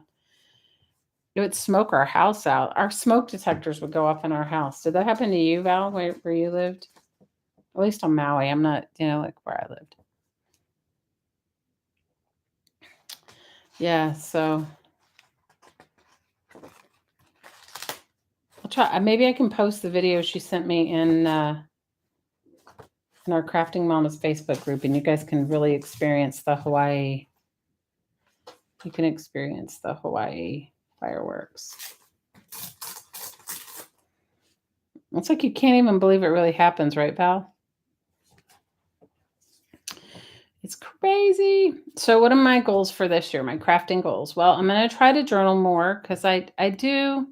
It would smoke our house out. Our smoke detectors would go off in our house. Did that happen to you, Val, where you lived? At least on Maui. I'm not, like where I lived. Yeah, so I'll try. Maybe I can post the video she sent me in our Crafting Mamas Facebook group, and you guys can really experience the Hawaii. You can experience the Hawaii fireworks. It's like you can't even believe it really happens, right, Val? It's crazy. So what are my goals for this year, my crafting goals? Well, I'm going to try to journal more because I do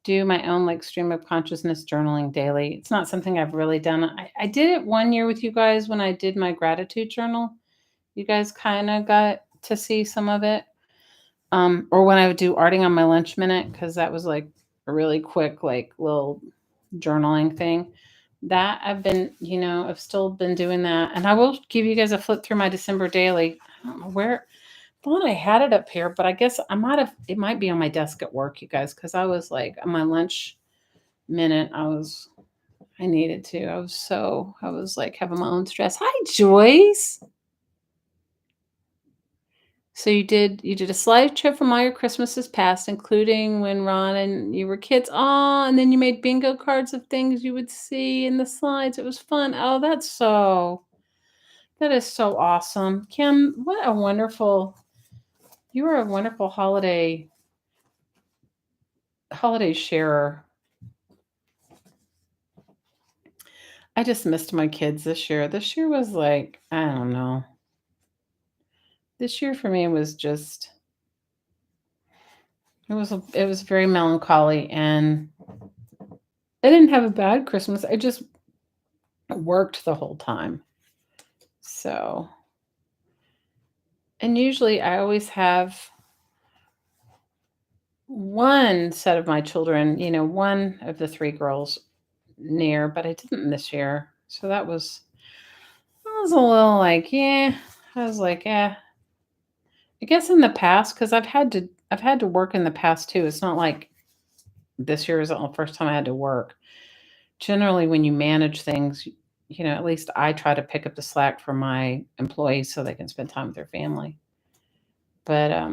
my own like stream of consciousness journaling daily. It's not something I've really done. I did it one year with you guys when I did my gratitude journal. You guys kind of got to see some of it. Or when I would do arting on my lunch minute, because that was like a really quick, like little journaling thing. That I've still been doing that. And I will give you guys a flip through my December daily. I don't know where, I thought I had it up here, but I guess it might be on my desk at work, you guys, because I was like, on my lunch minute, I needed to. I was like having my own stress. Hi, Joyce. So you did a slideshow from all your Christmases past, including when Ron and you were kids. Oh, and then you made bingo cards of things you would see in the slides. It was fun. Oh, that is so awesome. Kim, you were a wonderful holiday sharer. I just missed my kids this year. This year was like, I don't know. This year for me was just it was very melancholy, and I didn't have a bad Christmas. I just worked the whole time. So, and usually I always have one set of my children, one of the three girls near, but I didn't this year. So I was a little like, yeah, I was like, yeah. I guess in the past, because I've had to work in the past too. It's not like this year is the first time I had to work. Generally, when you manage things, at least I try to pick up the slack for my employees so they can spend time with their family. But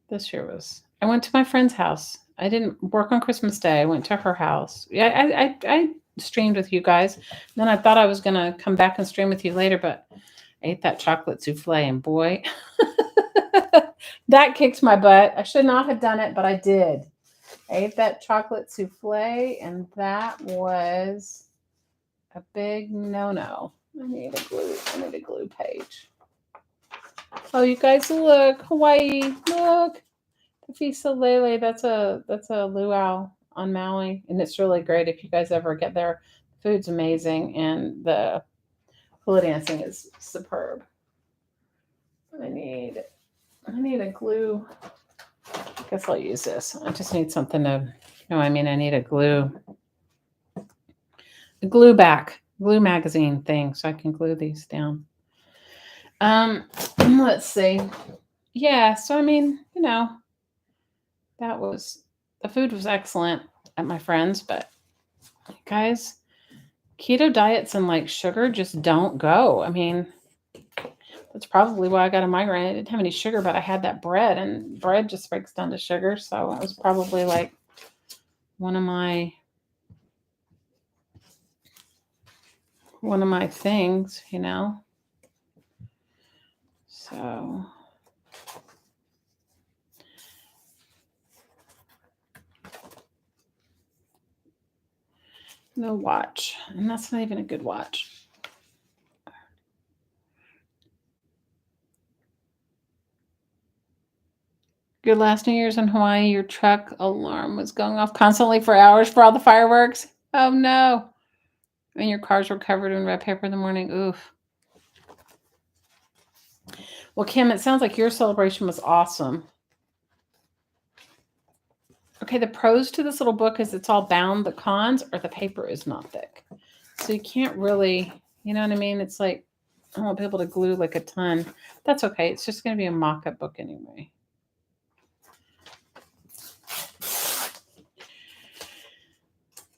this year I went to my friend's house. I didn't work on Christmas Day. I went to her house. Yeah, I streamed with you guys. Then I thought I was gonna come back and stream with you later, but I ate that chocolate souffle, and boy, that kicked my butt. I should not have done it, but I did. I ate that chocolate souffle, and that was a big no-no. I need a glue page. Oh, you guys, look, Hawaii, look. The Feast of Lele, that's a luau on Maui, and it's really great if you guys ever get there. Food's amazing, and the hula dancing is superb. I need a glue. I guess I'll use this. I just need something to. No, I mean I need a glue glue magazine thing so I can glue these down. Let's see. Yeah, so I mean, the food was excellent at my friend's, but guys, keto diets and like sugar just don't go. I mean, that's probably why I got a migraine. I didn't have any sugar, but I had that bread, and bread just breaks down to sugar. So it was probably like one of my things, So no watch, and that's not even a good watch. Your last New Year's in Hawaii, your truck alarm was going off constantly for hours for all the fireworks. Oh no. And your cars were covered in red paper in the morning. Oof. Well, Kim, it sounds like your celebration was awesome. Okay, the pros to this little book is it's all bound. The cons are the paper is not thick. So you can't really, you know what I mean? It's like, I won't be able to glue like a ton. That's okay. It's just going to be a mock-up book anyway.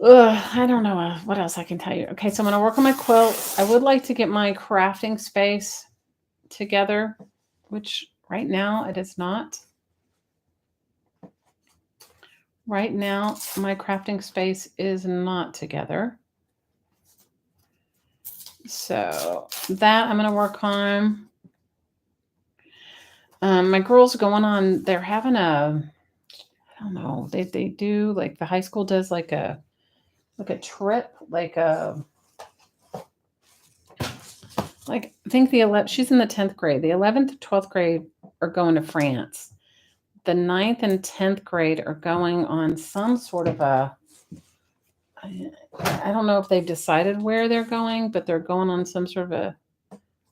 I don't know what else I can tell you. Okay, so I'm going to work on my quilt. I would like to get my crafting space together, which right now it is not. Right now, my crafting space is not together. So that I'm going to work on. My girls are going on, they're having I don't know, they do like the high school does like a trip, I think she's in the 10th grade. The 11th to 12th grade are going to France. The 9th and 10th grade are going on some sort of I don't know if they've decided where they're going, but they're going on some sort of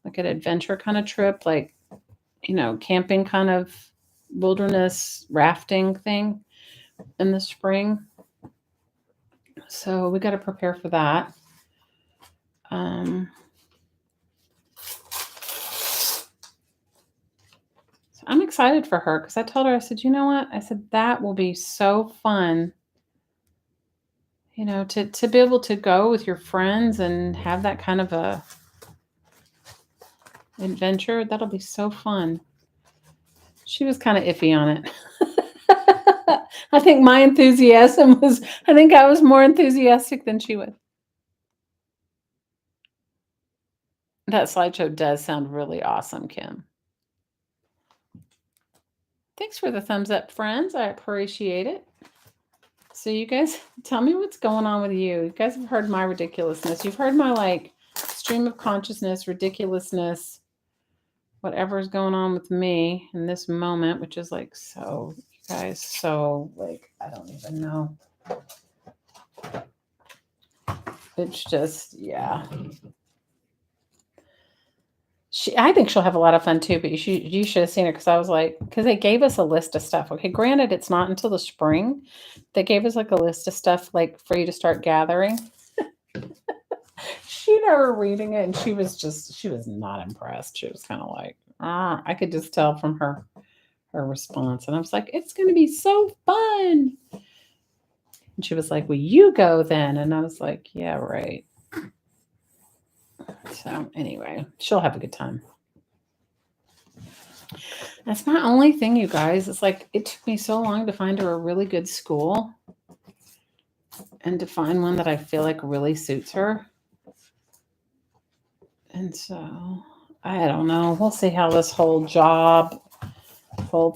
an adventure kind of trip, camping kind of wilderness rafting thing in the spring. So we got to prepare for that. So I'm excited for her because I told her, I said, you know what? I said, that will be so fun, to be able to go with your friends and have that kind of a adventure. That'll be so fun. She was kind of iffy on it. I think my enthusiasm I think I was more enthusiastic than she was. That slideshow does sound really awesome, Kim. Thanks for the thumbs up, friends. I appreciate it. So you guys, tell me what's going on with you. You guys have heard my ridiculousness. You've heard my stream of consciousness, ridiculousness, whatever's going on with me in this moment, which is so, you guys, so I don't even know. It's just, yeah. I think she'll have a lot of fun too, but you should have seen her because they gave us a list of stuff. Okay, granted, it's not until the spring. They gave us a list of stuff for you to start gathering. She never reading it, and she was not impressed. She was kind of I could just tell from her response, and I was like, it's going to be so fun. And she was like, well, you go then, and I was like, yeah, right. So anyway, she'll have a good time. That's my only thing, you guys. It's it took me so long to find her a really good school and to find one that I feel really suits her. And so I don't know. We'll see how this whole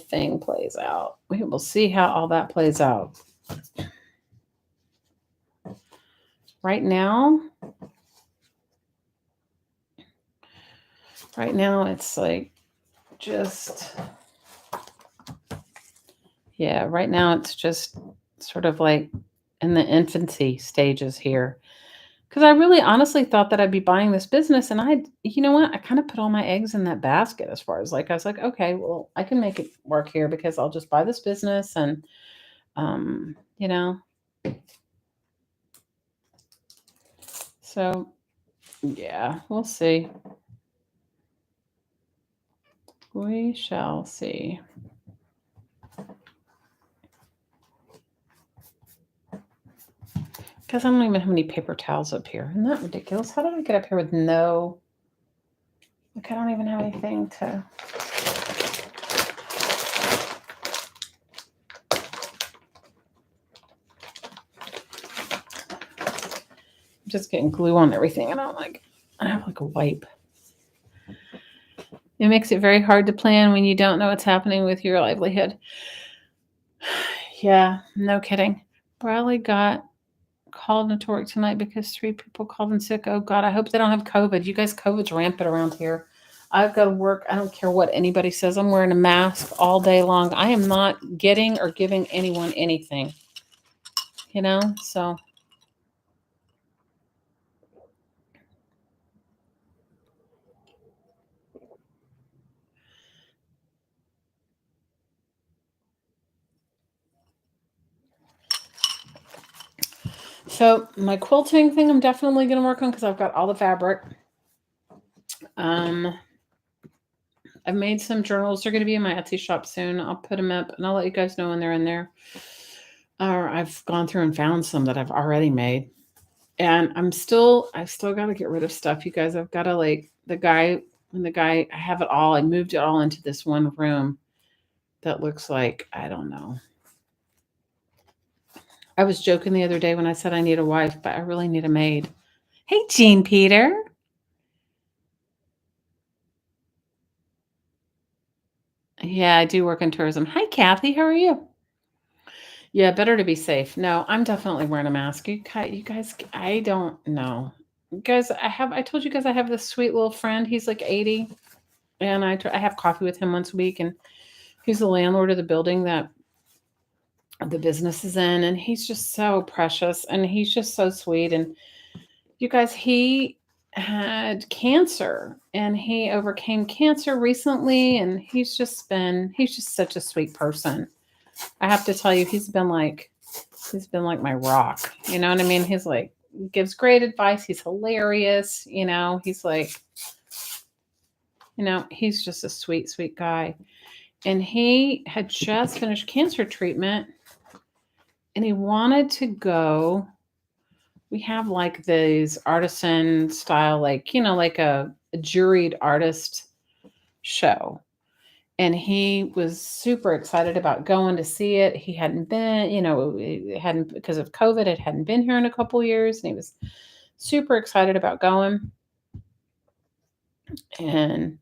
thing plays out. We will see how all that plays out. Right now, it's like just, yeah, right now it's just sort of like in the infancy stages here. Because I really honestly thought that I'd be buying this business, and you know what? I kind of put all my eggs in that basket as far as like, I was like, okay, well, I can make it work here because I'll just buy this business and, you know, so yeah, we'll see. We shall see. Because I don't even have any paper towels up here. Isn't that ridiculous? How did I get up here with no? Like, I don't even have anything to. I'm just getting glue on everything. I have like a wipe. It makes it very hard to plan when you don't know what's happening with your livelihood. Yeah, no kidding. Bradley got called into work tonight because 3 people called in sick. Oh God, I hope they don't have COVID. You guys, COVID's rampant around here. I've got to work. I don't care what anybody says. I'm wearing a mask all day long. I am not getting or giving anyone anything. So. So my quilting thing I'm definitely going to work on because I've got all the fabric. I've made some journals. They're going to be in my Etsy shop soon. I'll put them up and I'll let you guys know when they're in there. Or I've gone through and found some that I've already made. And I've still got to get rid of stuff. You guys, I've got to I have it all. I moved it all into this one room that looks like, I don't know. I was joking the other day when I said I need a wife, but I really need a maid. Hey, Jean Peter. Yeah, I do work in tourism. Hi, Kathy. How are you? Yeah, better to be safe. No, I'm definitely wearing a mask. You guys, I don't know. Guys, I told you guys I have this sweet little friend. He's like 80, and I have coffee with him once a week, and he's the landlord of the building that the business is in, and he's just so precious, and he's just so sweet. And you guys, he had cancer, and he overcame cancer recently, and he's just such a sweet person. I have to tell you, he's been like my rock. You know what I mean? He's like, gives great advice. He's hilarious. He's like, he's just a sweet, sweet guy. And he had just finished cancer treatment and he wanted to go. We have like these artisan style, like a juried artist show. And he was super excited about going to see it. He hadn't been, it hadn't, because of COVID, it hadn't been here in a couple of years. And he was super excited about going. And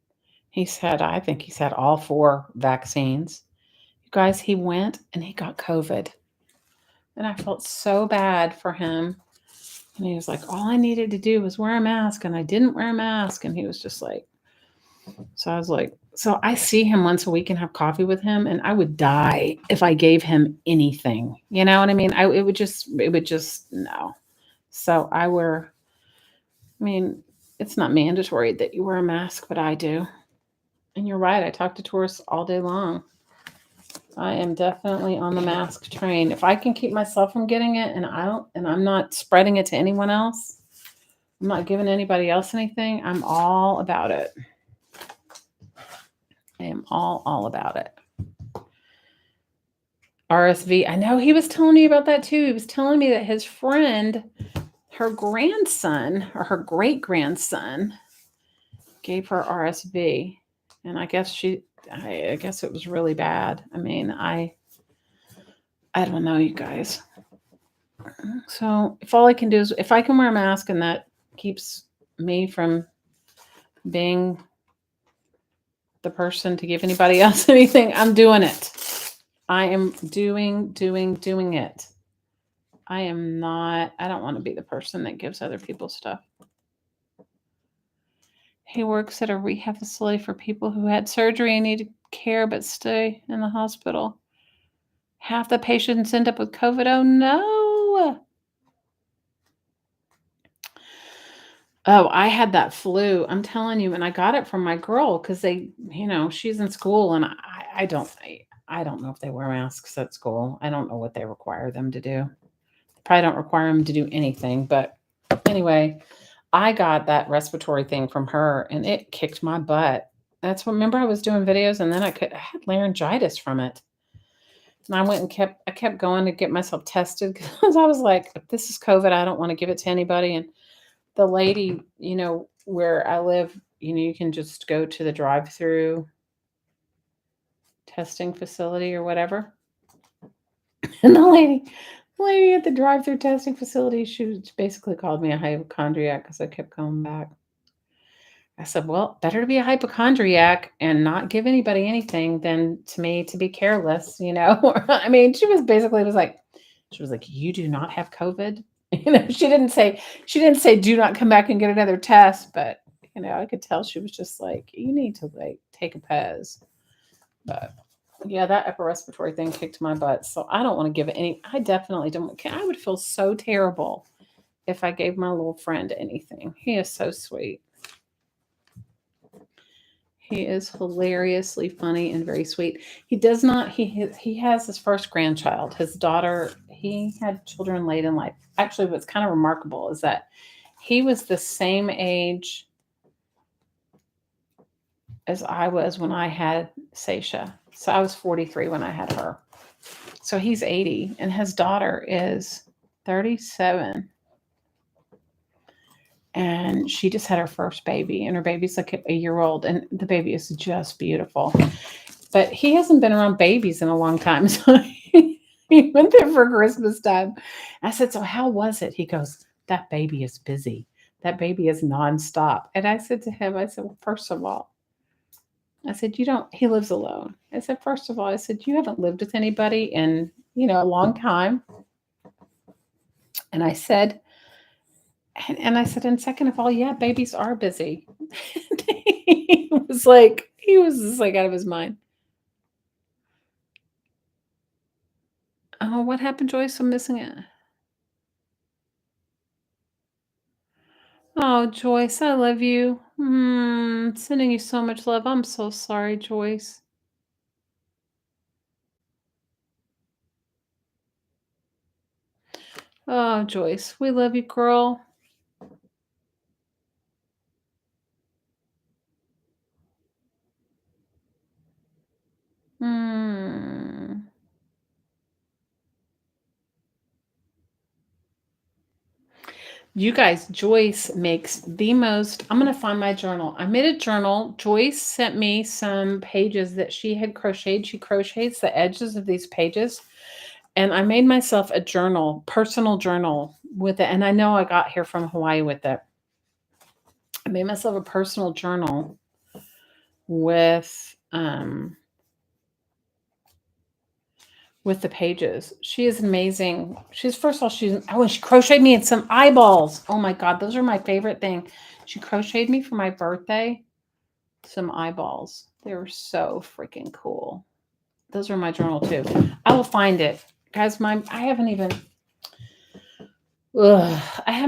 he said, I think he's had all 4 vaccines. You guys, he went and he got COVID. And I felt so bad for him. And he was like, all I needed to do was wear a mask. And I didn't wear a mask. And he was just like, so I was like, so I see him once a week and have coffee with him, and I would die if I gave him anything. You know what I mean? It would just no. So it's not mandatory that you wear a mask, but I do. And you're right. I talk to tourists all day long. I am definitely on the mask train. If I can keep myself from getting it and I'm not spreading it to anyone else, I'm not giving anybody else anything, I'm all about it. I am all about it. RSV. I know he was telling me about that too. He was telling me that his friend, her grandson or her great grandson, gave her RSV, and I guess it was really bad. I mean, I don't know, you guys. So if all I can do is if I can wear a mask and that keeps me from being the person to give anybody else anything, I'm doing it. I am doing it. I don't want to be the person that gives other people stuff. He works at a rehab facility for people who had surgery and need care but stay in the hospital. Half the patients end up with COVID. Oh no. Oh, I had that flu. I'm telling you, and I got it from my girl because she's in school, and I don't know if they wear masks at school. I don't know what they require them to do. Probably don't require them to do anything, but anyway, I got that respiratory thing from her, and it kicked my butt. That's what. Remember, I was doing videos, and then I had laryngitis from it, and I went and kept going to get myself tested because I was like, if this is COVID, I don't want to give it to anybody. And the lady, where I live, you can just go to the drive-through testing facility or whatever. And the lady at the drive-through testing facility, she basically called me a hypochondriac because I kept coming back. I said, well, better to be a hypochondriac and not give anybody anything than to me to be careless, I mean, she was like, you do not have COVID. She didn't say, do not come back and get another test, but I could tell she was just like, you need to take a Pez. But yeah, that upper respiratory thing kicked my butt. So I don't want to give it I definitely don't. I would feel so terrible if I gave my little friend anything. He is so sweet. He is hilariously funny and very sweet. He does not, he has his first grandchild. His daughter, he had children late in life. Actually, what's kind of remarkable is that he was the same age as I was when I had Seisha. So I was 43 when I had her. So he's 80 and his daughter is 37. And she just had her first baby, and her baby's like a year old, and the baby is just beautiful. But he hasn't been around babies in a long time. So he went there for Christmas time. I said, so how was it? He goes, that baby is busy. That baby is nonstop. And I said to him, well, first of all, I said, he lives alone. I said, first of all, you haven't lived with anybody in, a long time. And I said, and second of all, yeah, babies are busy. he was just like out of his mind. Oh, what happened, Joyce? I'm missing it. Oh, Joyce, I love you. Sending you so much love. I'm so sorry, Joyce. Oh, Joyce, we love you, girl. You guys, Joyce makes the most. I'm going to find my journal. I made a journal. Joyce sent me some pages that she had crocheted. She crochets the edges of these pages. And I made myself a journal, personal journal with it. And I know I got here from Hawaii with it. I made myself a personal journal with the pages. She is amazing. She crocheted me in some eyeballs. Oh my God, those are my favorite thing. She crocheted me for my birthday some eyeballs. They were so freaking cool. Those are my journal too. I will find it. Guys, I have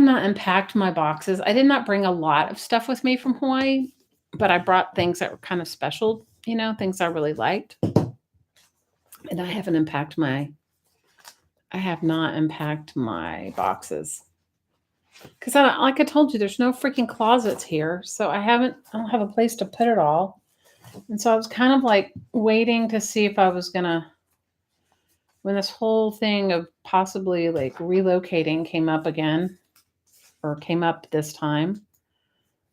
not unpacked my boxes. I did not bring a lot of stuff with me from Hawaii, but I brought things that were kind of special, things I really liked. And I have not unpacked my boxes. Because like I told you, there's no freaking closets here. So I don't have a place to put it all. And so I was kind of like waiting to see if I was going to, when this whole thing of possibly like relocating came up again, or came up this time,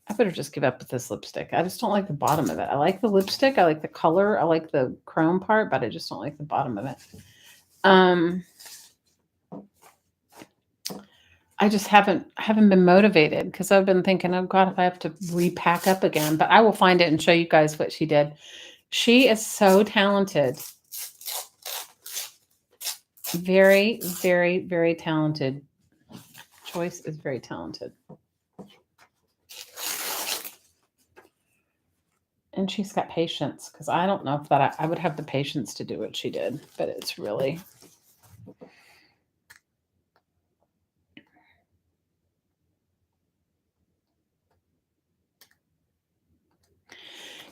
I better just give up with this lipstick. I just don't like the bottom of it. I like the lipstick. I like the color. I like the chrome part, but I just don't like the bottom of it. I just haven't been motivated because I've been thinking, oh God, if I have to repack up again, but I will find it and show you guys what she did. She is so talented. Very, very, very talented. Joyce is very talented. And she's got patience because I don't know if that I would have the patience to do what she did, but it's really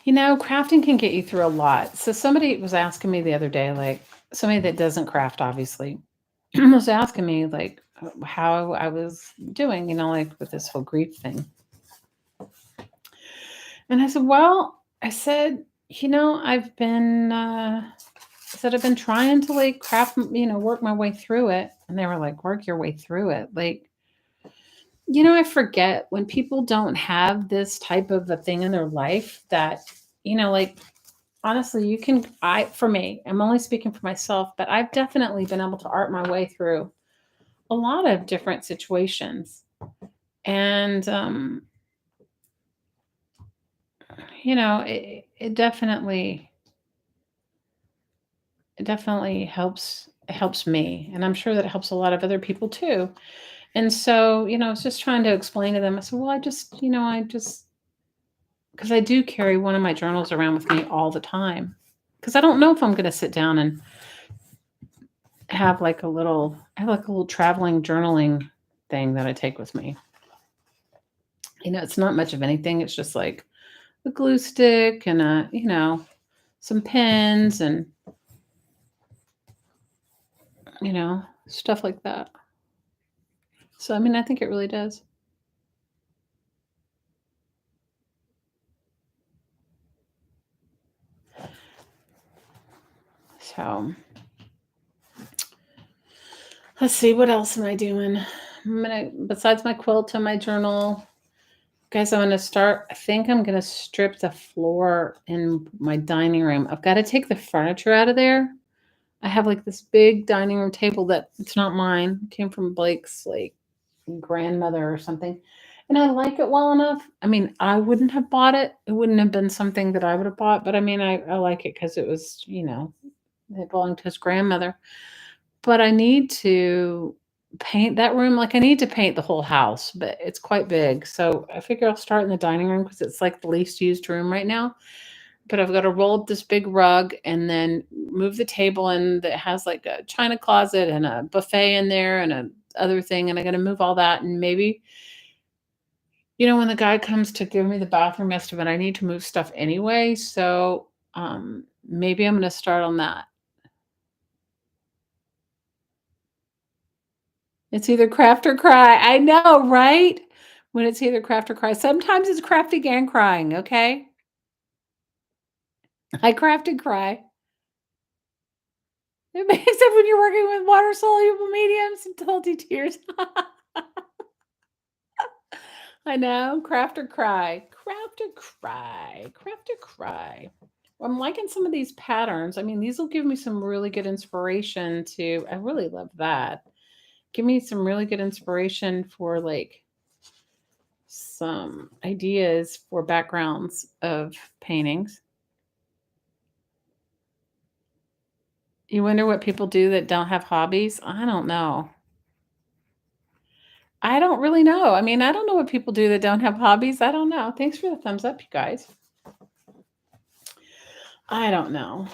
crafting can get you through a lot. So somebody was asking me the other day, like somebody that doesn't craft, obviously, was asking me like how I was doing, like with this whole grief thing. And I said, well, I said, I've been trying to like craft, work my way through it. And they were like, work your way through it. Like, I forget when people don't have this type of a thing in their life that, like honestly, for me, I'm only speaking for myself, but I've definitely been able to art my way through a lot of different situations. And, it definitely helps me. And I'm sure that it helps a lot of other people too. And so, I was just trying to explain to them. I said, well, because I do carry one of my journals around with me all the time. Because I don't know if I'm going to sit down and I have like a little traveling journaling thing that I take with me. It's not much of anything. It's just like a glue stick and some pens and, stuff like that. So, I think it really does. So, let's see, what else am I doing? Besides my quilt and my journal, guys, I think I'm gonna strip the floor in my dining room. I've got to take the furniture out of there. I have like this big dining room table that it's not mine. It came from Blake's like grandmother or something. And I like it well enough. I wouldn't have bought it. It wouldn't have been something that I would have bought, but I like it because it was, it belonged to his grandmother. But I need to paint that room. Like I need to paint the whole house, but it's quite big. So I figure I'll start in the dining room because it's like the least used room right now. But I've got to roll up this big rug and then move the table in that has like a china closet and a buffet in there and a other thing. And I got to move all that. And maybe, when the guy comes to give me the bathroom estimate, I need to move stuff anyway. So maybe I'm going to start on that. It's either craft or cry. I know, right? When it's either craft or cry. Sometimes it's crafting and crying, okay? I craft and cry. Except when you're working with water soluble mediums and salty tears. I know. Craft or cry. Craft or cry. Craft or cry. Well, I'm liking some of these patterns. These will give me some really good inspiration to. I really love that. Give me some really good inspiration for like some ideas for backgrounds of paintings. You wonder what people do that don't have hobbies? I don't know. I don't really know. I don't know what people do that don't have hobbies. I don't know. Thanks for the thumbs up, you guys. I don't know.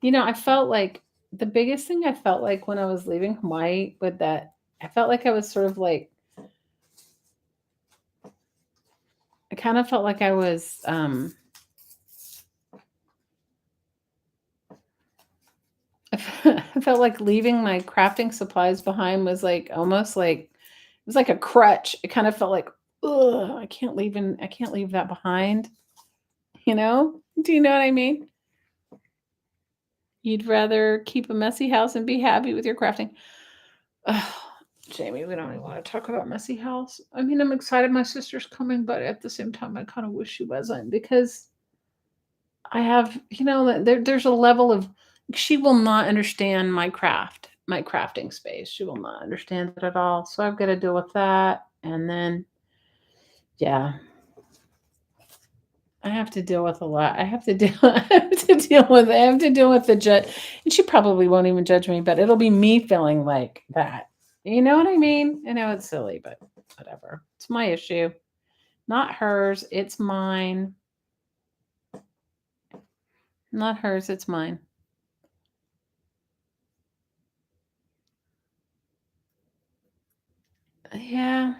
I felt like the biggest thing I felt like when I was leaving Hawaii with that, I felt like I was sort of like, I kind of felt like I was, I felt like leaving my crafting supplies behind was like almost like it was like a crutch. It kind of felt like, ugh, I can't leave that behind. Do you know what I mean? You'd rather keep a messy house and be happy with your crafting. Ugh, Jamie, we don't even want to talk about messy house. I'm excited my sister's coming, but at the same time, I kind of wish she wasn't because I have, there's a level of she will not understand my crafting space. She will not understand it at all. So I've got to deal with that. And then, yeah. I have to deal with a lot. I have to deal I have to deal with the judge, and she probably won't even judge me, but it'll be me feeling like that. You know what I mean? I know it's silly, but whatever. It's my issue, not hers. It's mine. Not hers, it's mine. Yeah.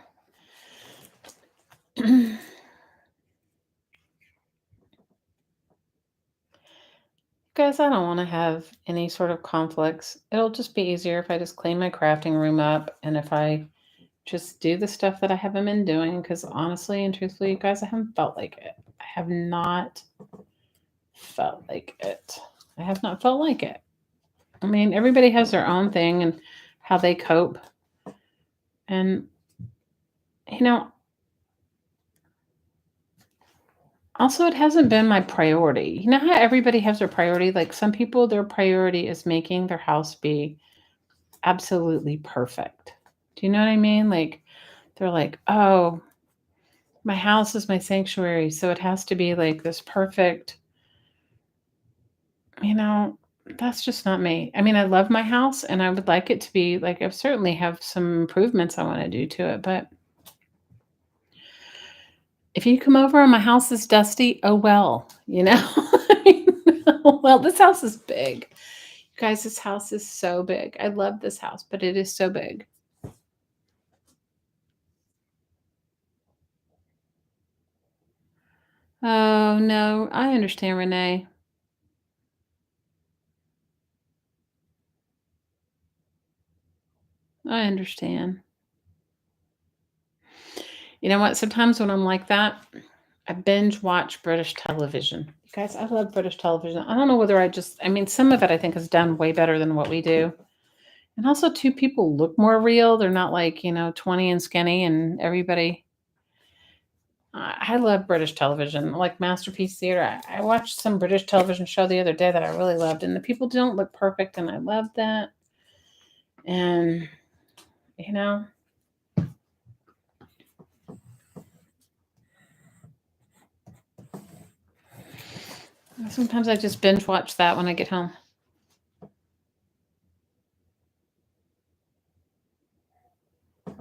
Guys, I don't want to have any sort of conflicts. It'll just be easier if I just clean my crafting room up and if I just do the stuff that I haven't been doing. Because honestly and truthfully, you guys, I haven't felt like it. I have not felt like it. I have not felt like it. I mean, everybody has their own thing and how they cope. And, you know, also, it hasn't been my priority. You know how everybody has their priority? Like some people, their priority is making their house be absolutely perfect. Do you know what I mean? Like they're like, "Oh, my house is my sanctuary, so it has to be like this perfect." You know, that's just not me. I mean, I love my house and I would like it to be like I certainly have some improvements I want to do to it, but if you come over and my house is dusty, oh well, you know? I mean, well, this house is big. Guys, this house is so big. I love this house, but it is so big. Oh, no, I understand, Renee. I understand. You know what? Sometimes when I'm like that, I binge watch British television. You guys, I love British television. I don't know whether I mean, some of it I think is done way better than what we do. And also, too, people look more real. They're not like, 20 and skinny and everybody. I love British television, like Masterpiece Theater. I watched some British television show the other day that I really loved, and the people don't look perfect, and I love that. And, you know, sometimes I just binge watch that when I get home.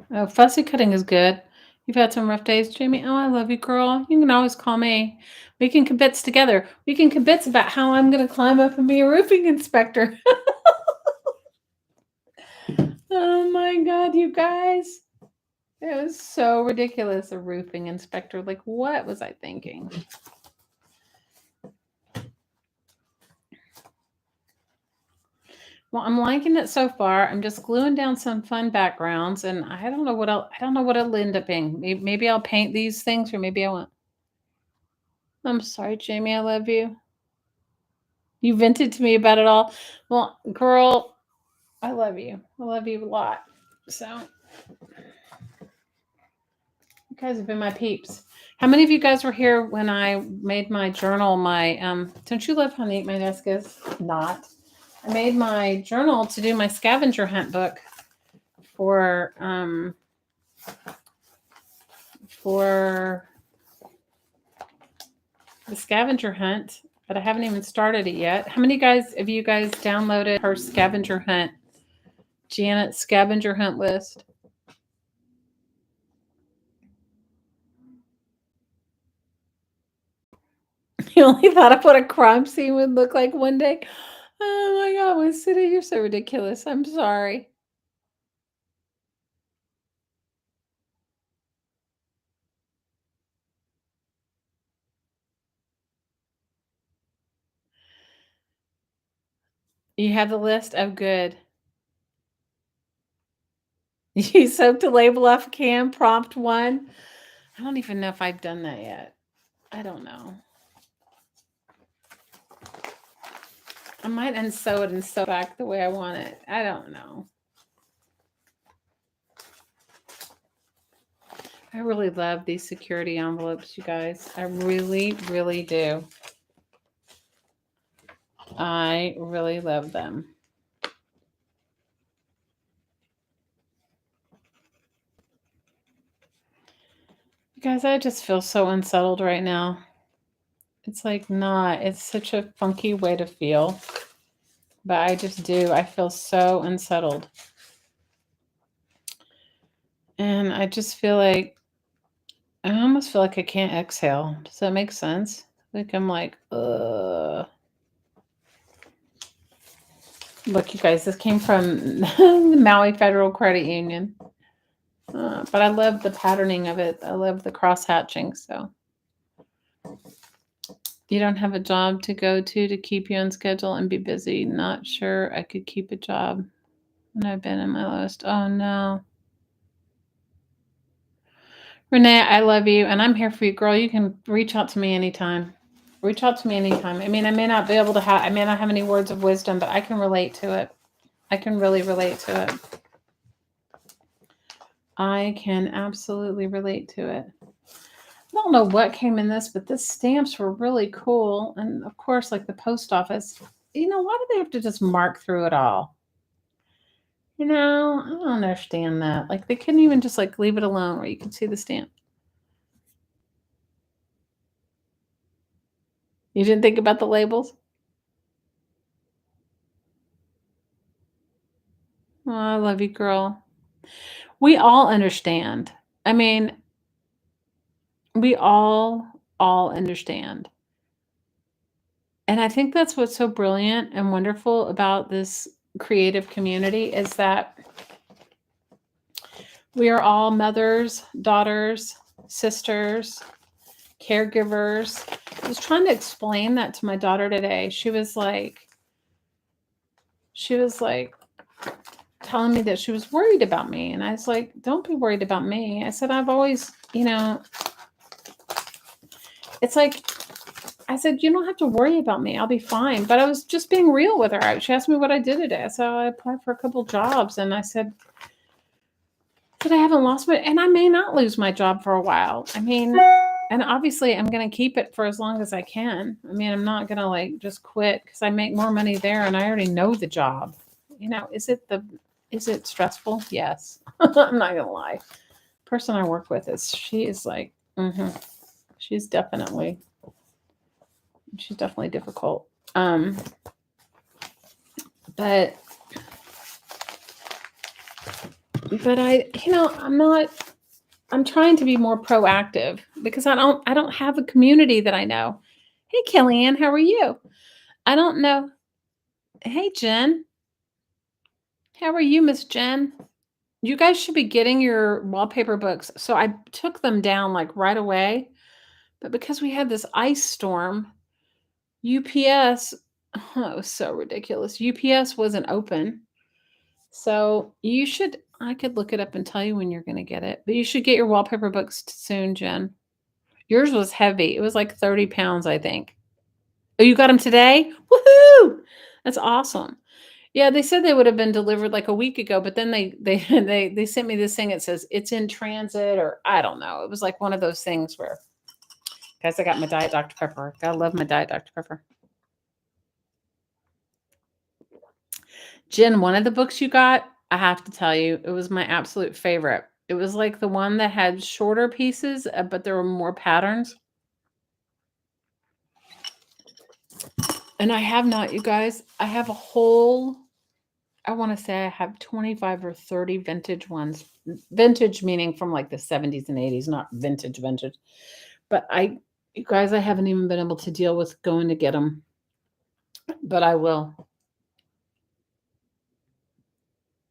Oh, fussy cutting is good. You've had some rough days, Jamie. Oh, I love you, girl. You can always call me. We can kibitz together. We can kibitz about how I'm going to climb up and be a roofing inspector. Oh my God, you guys. It was so ridiculous. A roofing inspector. Like, what was I thinking? Well, I'm liking it so far. I'm just gluing down some fun backgrounds, and I don't know what else. I don't know what it'll end up being. Maybe I'll paint these things, or maybe I won't. I'm sorry, Jamie. I love you. You vented to me about it all. Well, girl, I love you. I love you a lot. So, you guys have been my peeps. How many of you guys were here when I made my journal? Don't you love how neat my desk is? Not. I made my journal to do my scavenger hunt book for for the scavenger hunt, but I haven't even started it yet. How many guys of you guys downloaded her scavenger hunt, Janet's scavenger hunt list? You only thought of what a crime scene would look like one day. Oh my God, Winston, you're so ridiculous. I'm sorry. You have the list? Oh, good. You soaked a label off a can, prompt one. I don't even know if I've done that yet. I don't know. I might unsew it and sew it back the way I want it. I don't know. I really love these security envelopes, you guys. I really, really do. I really love them. You guys, I just feel so unsettled right now. It's like not. It's such a funky way to feel. But I just do. I feel so unsettled. And I just feel like I almost feel like I can't exhale. Does that make sense? Like I'm like, ugh. Look, you guys, this came from the Maui Federal Credit Union. But I love the patterning of it. I love the cross hatching. So you don't have a job to go to keep you on schedule and be busy. Not sure I could keep a job when I've been in my lowest. Oh no. Renee, I love you and I'm here for you, girl. You can reach out to me anytime. Reach out to me anytime. I mean, I may not be able to have, I may not have any words of wisdom, but I can relate to it. I can really relate to it. I can absolutely relate to it. I don't know what came in this, but the stamps were really cool. And of course, like the post office, why do they have to just mark through it all? I don't understand that. Like they couldn't even just like leave it alone where you can see the stamp. You didn't think about the labels? Oh, I love you, girl. We all understand. I mean, we all understand. And I think that's what's so brilliant and wonderful about this creative community is that we are all mothers, daughters, sisters, caregivers. I was trying to explain that to my daughter today. She was like telling me that she was worried about me. And I was like, don't be worried about me. I said, I've always, it's like, I said, you don't have to worry about me. I'll be fine. But I was just being real with her. She asked me what I did today. So I applied for a couple jobs and I said, I haven't lost my, and I may not lose my job for a while. I mean, and obviously I'm going to keep it for as long as I can. I mean, I'm not going to like just quit because I make more money there and I already know the job. Is it stressful? Yes. I'm not going to lie. The person I work with she is like, she's definitely difficult. But I'm trying to be more proactive because I don't have a community that I know. Hey, Kellyanne, how are you? I don't know. Hey, Jen. How are you, Miss Jen? You guys should be getting your wallpaper books. So I took them down like right away. But because we had this ice storm, UPS, it was so ridiculous. UPS wasn't open. So I could look it up and tell you when you're going to get it. But you should get your wallpaper books soon, Jen. Yours was heavy. It was like 30 pounds, I think. Oh, you got them today? Woohoo! That's awesome. Yeah, they said they would have been delivered like a week ago, but then they sent me this thing. It says it's in transit, or I don't know. It was like one of those things where, guys, I got my Diet Dr. Pepper. Gotta love my Diet Dr. Pepper. Jen, one of the books you got, I have to tell you, it was my absolute favorite. It was like the one that had shorter pieces, but there were more patterns. And I have not, you guys. I have a whole, I want to say I have 25 or 30 vintage ones. Vintage meaning from like the 70s and 80s, not vintage, vintage. But you guys, I haven't even been able to deal with going to get them. But I will.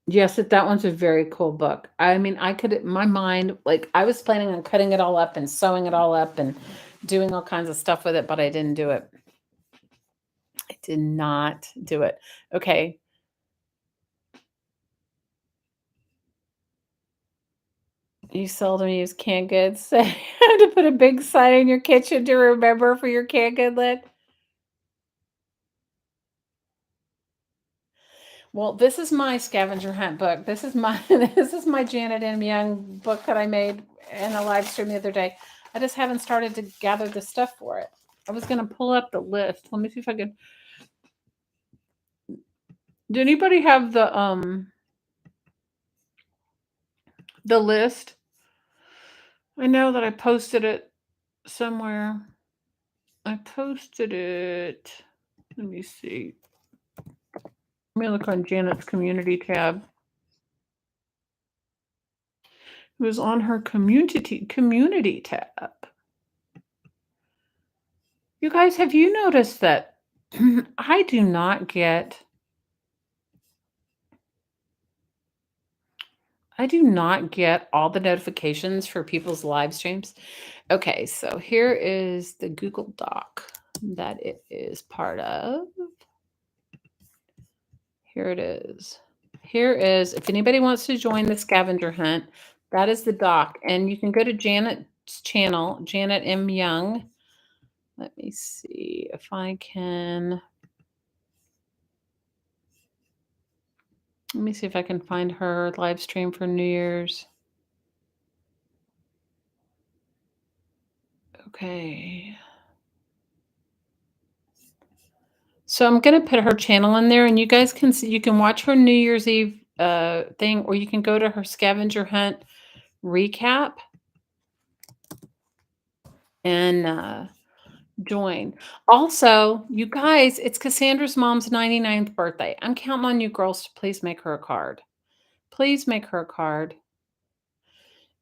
Yes, that one's a very cool book. I mean, my mind, like I was planning on cutting it all up and sewing it all up and doing all kinds of stuff with it, but I didn't do it. I did not do it. Okay. You seldom use canned goods. You have to put a big sign in your kitchen to remember for your canned good lid. Well, this is my scavenger hunt book. This is my this is my Janet M. Young book that I made in a live stream the other day. I just haven't started to gather the stuff for it. I was going to pull up the list. Let me see if I can. Did anybody have the list? I know that I posted it somewhere. I posted it. Let me see. Let me look on Janet's community tab. It was on her community tab. You guys, have you noticed that I do not get all the notifications for people's live streams? Okay, so here is the Google Doc that it is part of. Here it is. Here is, if anybody wants to join the scavenger hunt, that is the doc. And you can go to Janet's channel, Janet M. Young. Let me see if I can. Let me see if I can find her live stream for New Year's. Okay. So I'm going to put her channel in there, and you guys can see, you can watch her New Year's Eve thing, or you can go to her scavenger hunt recap and join. Also, you guys, it's Cassandra's mom's 99th birthday. I'm counting on you girls to please make her a card. Please make her a card.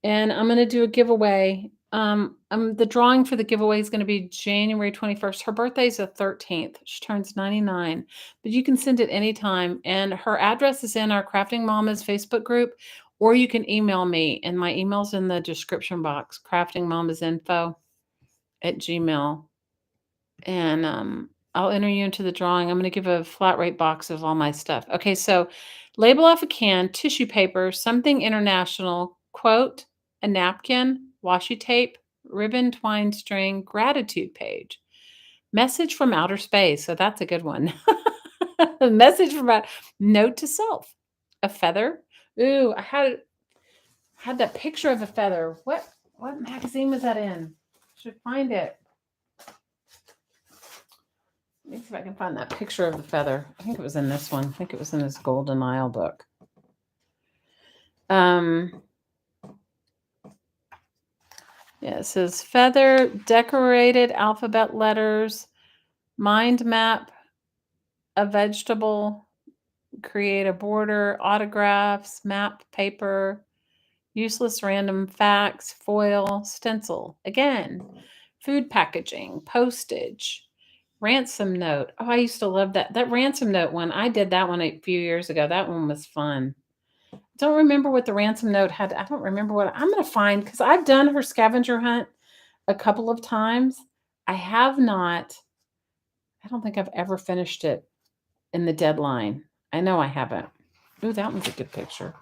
And I'm going to do a giveaway. The drawing for the giveaway is going to be January 21st. Her birthday is the 13th. She turns 99, but you can send it anytime. And her address is in our Crafting Mamas Facebook group, or you can email me. And my email's in the description box, craftingmamasinfo@gmail. And I'll enter you into the drawing. I'm going to give a flat rate box of all my stuff. Okay, so label off a can, tissue paper, something international, quote, a napkin, washi tape, ribbon, twine string, gratitude page, message from outer space. So that's a good one. Message from a note to self, a feather. Ooh, I had that picture of a feather. What magazine was that in? Should find it. Let me see if I can find that picture of the feather. I think it was in this one. I think it was in this Golden Isle book. Yeah, it says feather, decorated alphabet letters, mind map, a vegetable, create a border, autographs, map, paper, useless random facts, foil, stencil. Again, food packaging, postage. Ransom note. Oh, I used to love that. That ransom note one. I did that one a few years ago. That one was fun. Don't remember what the ransom note had. I don't remember what I'm going to find, because I've done her scavenger hunt a couple of times. I don't think I've ever finished it in the deadline. I know I haven't. Ooh, that one's a good picture.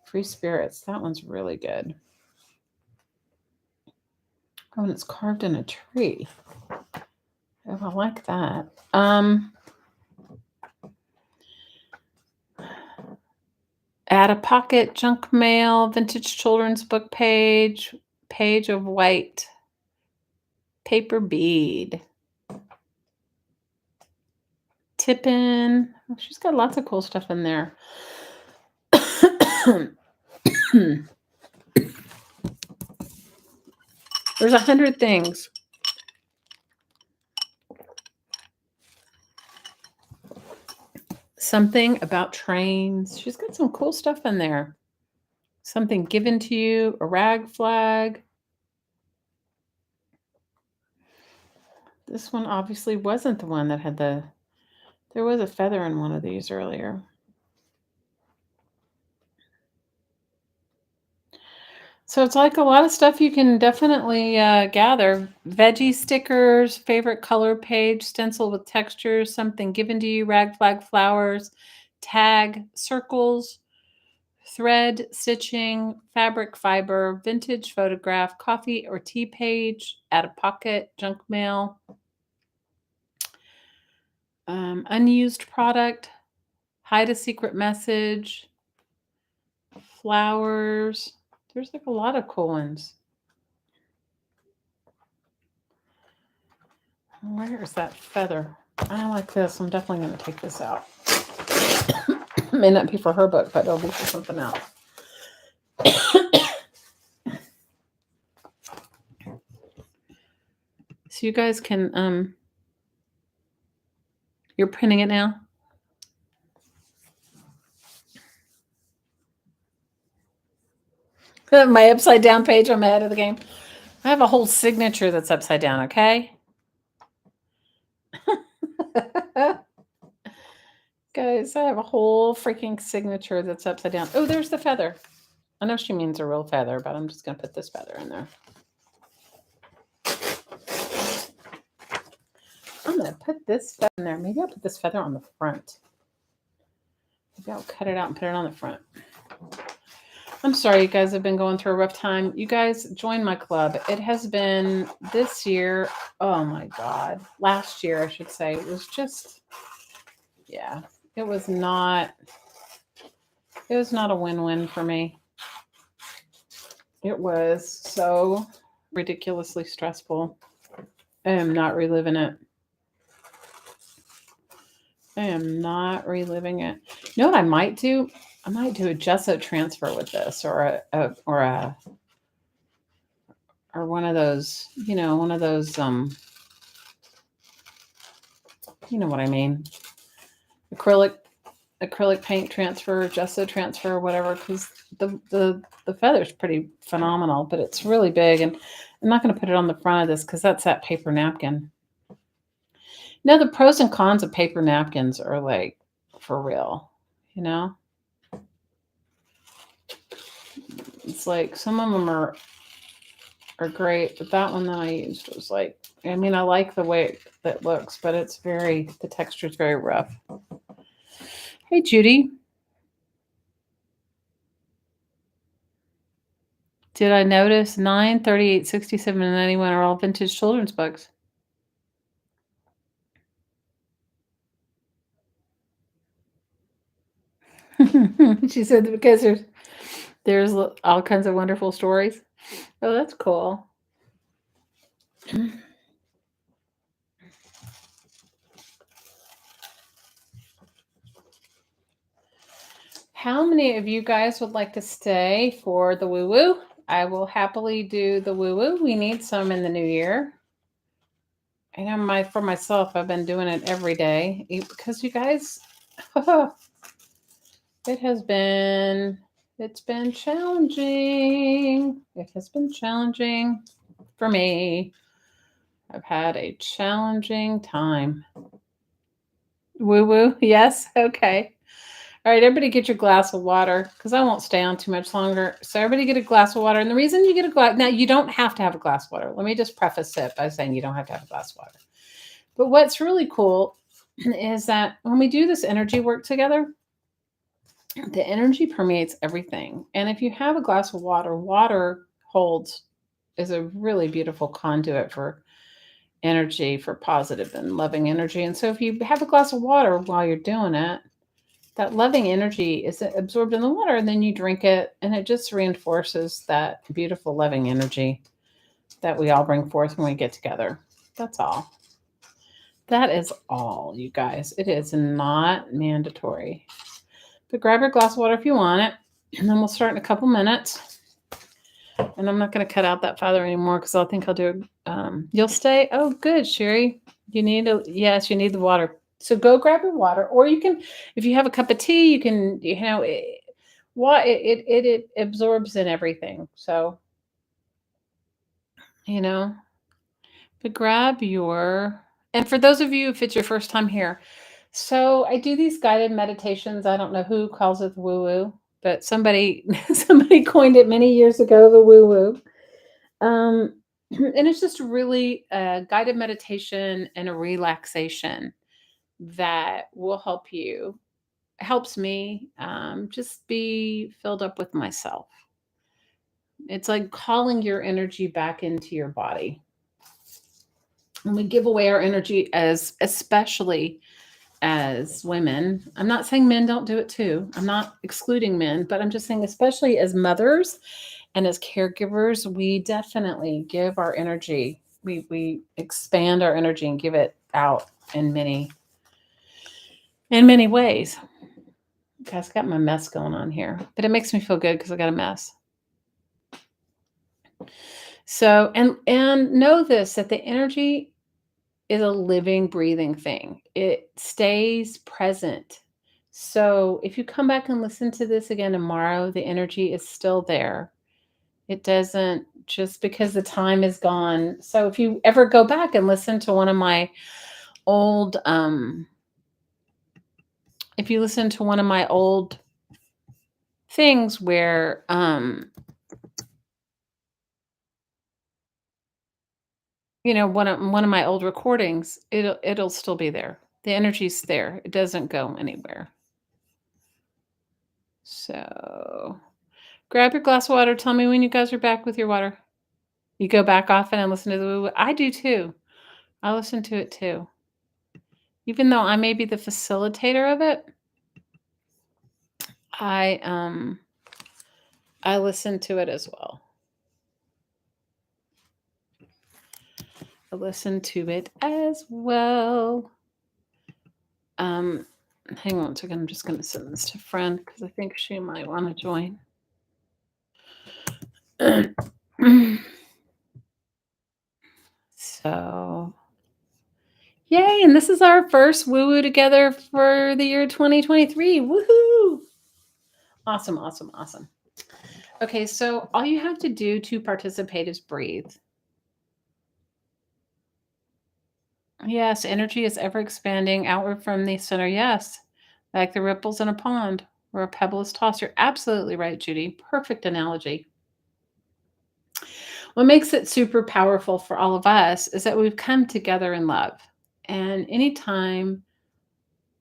Free spirits. That one's really good. Oh, and it's carved in a tree. Oh, I like that. Add a pocket, junk mail, vintage children's book page, page of white paper bead. Tippin. Oh, she's got lots of cool stuff in there. There's 100 things. Something about trains. She's got some cool stuff in there. Something given to you, a rag flag. This one obviously wasn't the one that had there was a feather in one of these earlier. So it's like a lot of stuff you can definitely gather. Veggie stickers, favorite color page, stencil with textures, something given to you, rag flag flowers, tag, circles, thread, stitching, fabric fiber, vintage photograph, coffee or tea page, add a pocket, junk mail, unused product, hide a secret message, flowers. There's like a lot of cool ones. Where is that feather? I like this. I'm definitely going to take this out. May not be for her book, but it'll be for something else. So you guys can, you're printing it now? My upside down page, I'm ahead of the game. I have a whole signature that's upside down, okay? Guys, I have a whole freaking signature that's upside down. Oh, there's the feather. I know she means a real feather, but I'm just going to put this feather in there. I'm going to put this feather in there. Maybe I'll put this feather on the front. Maybe I'll cut it out and put it on the front. I'm sorry, you guys have been going through a rough time. You guys join my club. It has been this year. Oh my God. Last year, I should say. It was just, yeah, it was not a win-win for me. It was so ridiculously stressful. I am not reliving it. I am not reliving it. You know what I might do? I might do a gesso transfer with this, or one of those, one of those, you know what I mean, acrylic paint transfer, gesso transfer, whatever. Because the feather's pretty phenomenal, but it's really big, and I'm not going to put it on the front of this because that's that paper napkin. Now, the pros and cons of paper napkins are like for real, It's like some of them are great, but that one that I used was like, I mean, I like the way it looks, but the texture is very rough. Hey, Judy. Did I notice 9, 38, 67, and 91 are all vintage children's books? She said because there's all kinds of wonderful stories. Oh, that's cool. How many of you guys would like to stay for the woo-woo? I will happily do the woo-woo. We need some in the new year. I know for myself, I've been doing it every day because you guys, it's been challenging. It has been challenging for me. I've had a challenging time. Woo-woo? Yes? Okay. All right, everybody get your glass of water because I won't stay on too much longer. So everybody get a glass of water. And the reason you get a glass, now you don't have to have a glass of water. Let me just preface it by saying you don't have to have a glass of water. But what's really cool is that when we do this energy work together, the energy permeates everything. And if you have a glass of water, water is a really beautiful conduit for energy, for positive and loving energy. And so if you have a glass of water while you're doing it, that loving energy is absorbed in the water, and then you drink it, and it just reinforces that beautiful loving energy that we all bring forth when we get together. That's all. That is all, you guys. It is not mandatory. But grab your glass of water if you want it, and then we'll start in a couple minutes. And I'm not going to cut out that feather anymore because I think I'll do you'll stay? Oh, good, Sherry. Yes, you need the water. So go grab your water, or you can, if you have a cup of tea, you can, it absorbs in everything. So, but grab and for those of you, if it's your first time here, so I do these guided meditations. I don't know who calls it the woo-woo, but somebody coined it many years ago, the woo-woo. And it's just really a guided meditation and a relaxation that will helps me just be filled up with myself. It's like calling your energy back into your body. And we give away our energy especially as women. I'm not saying men don't do it too. I'm not excluding men, but I'm just saying, especially as mothers and as caregivers, we definitely give our energy. We expand our energy and give it out in many ways. Guys, got my mess going on here, but it makes me feel good because I got a mess. So, and know this, that the energy is a living, breathing thing. It stays present. So if you come back and listen to this again tomorrow, the energy is still there. It doesn't just because the time is gone. So if you ever go back and listen to one of my old if you listen to one of my old things where one of my old recordings, it'll still be there. The energy's there. It doesn't go anywhere. So, grab your glass of water. Tell me when you guys are back with your water. You go back often and listen to the woo. I do too. I listen to it too. Even though I may be the facilitator of it, I I listen to it as well. I listen to it as well. Hang on a second. I'm just going to send this to friend because I think she might want to join. So, yay! And this is our first woo woo together for the year 2023. Woohoo! Awesome, awesome, awesome. Okay, so all you have to do to participate is breathe. Yes, energy is ever expanding outward from the center. Yes, like the ripples in a pond where a pebble is tossed. You're absolutely right, Judy. Perfect analogy. What makes it super powerful for all of us is that we've come together in love. And anytime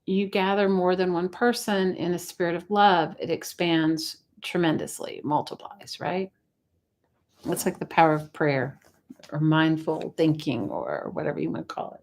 you gather more than one person in a spirit of love, it expands tremendously, multiplies, right? It's like the power of prayer or mindful thinking or whatever you want to call it.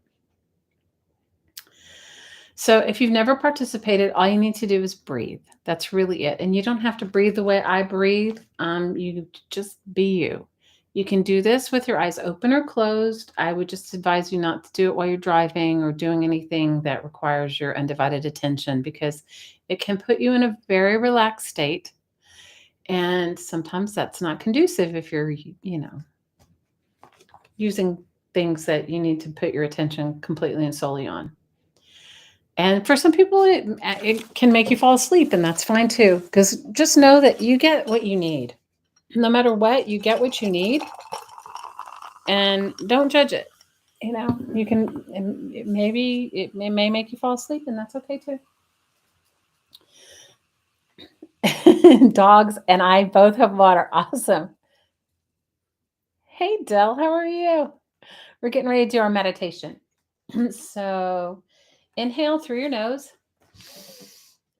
So if you've never participated, all you need to do is breathe. That's really it. And you don't have to breathe the way I breathe. You just be you. You can do this with your eyes open or closed. I would just advise you not to do it while you're driving or doing anything that requires your undivided attention because it can put you in a very relaxed state. And sometimes that's not conducive if you're, using things that you need to put your attention completely and solely on. And for some people, it can make you fall asleep, and that's fine too. Because just know that you get what you need. No matter what, you get what you need, and don't judge it. You can maybe it may make you fall asleep, and that's okay too. Dogs and I both have water. Awesome. Hey, Dell, how are you? We're getting ready to do our meditation. So, inhale through your nose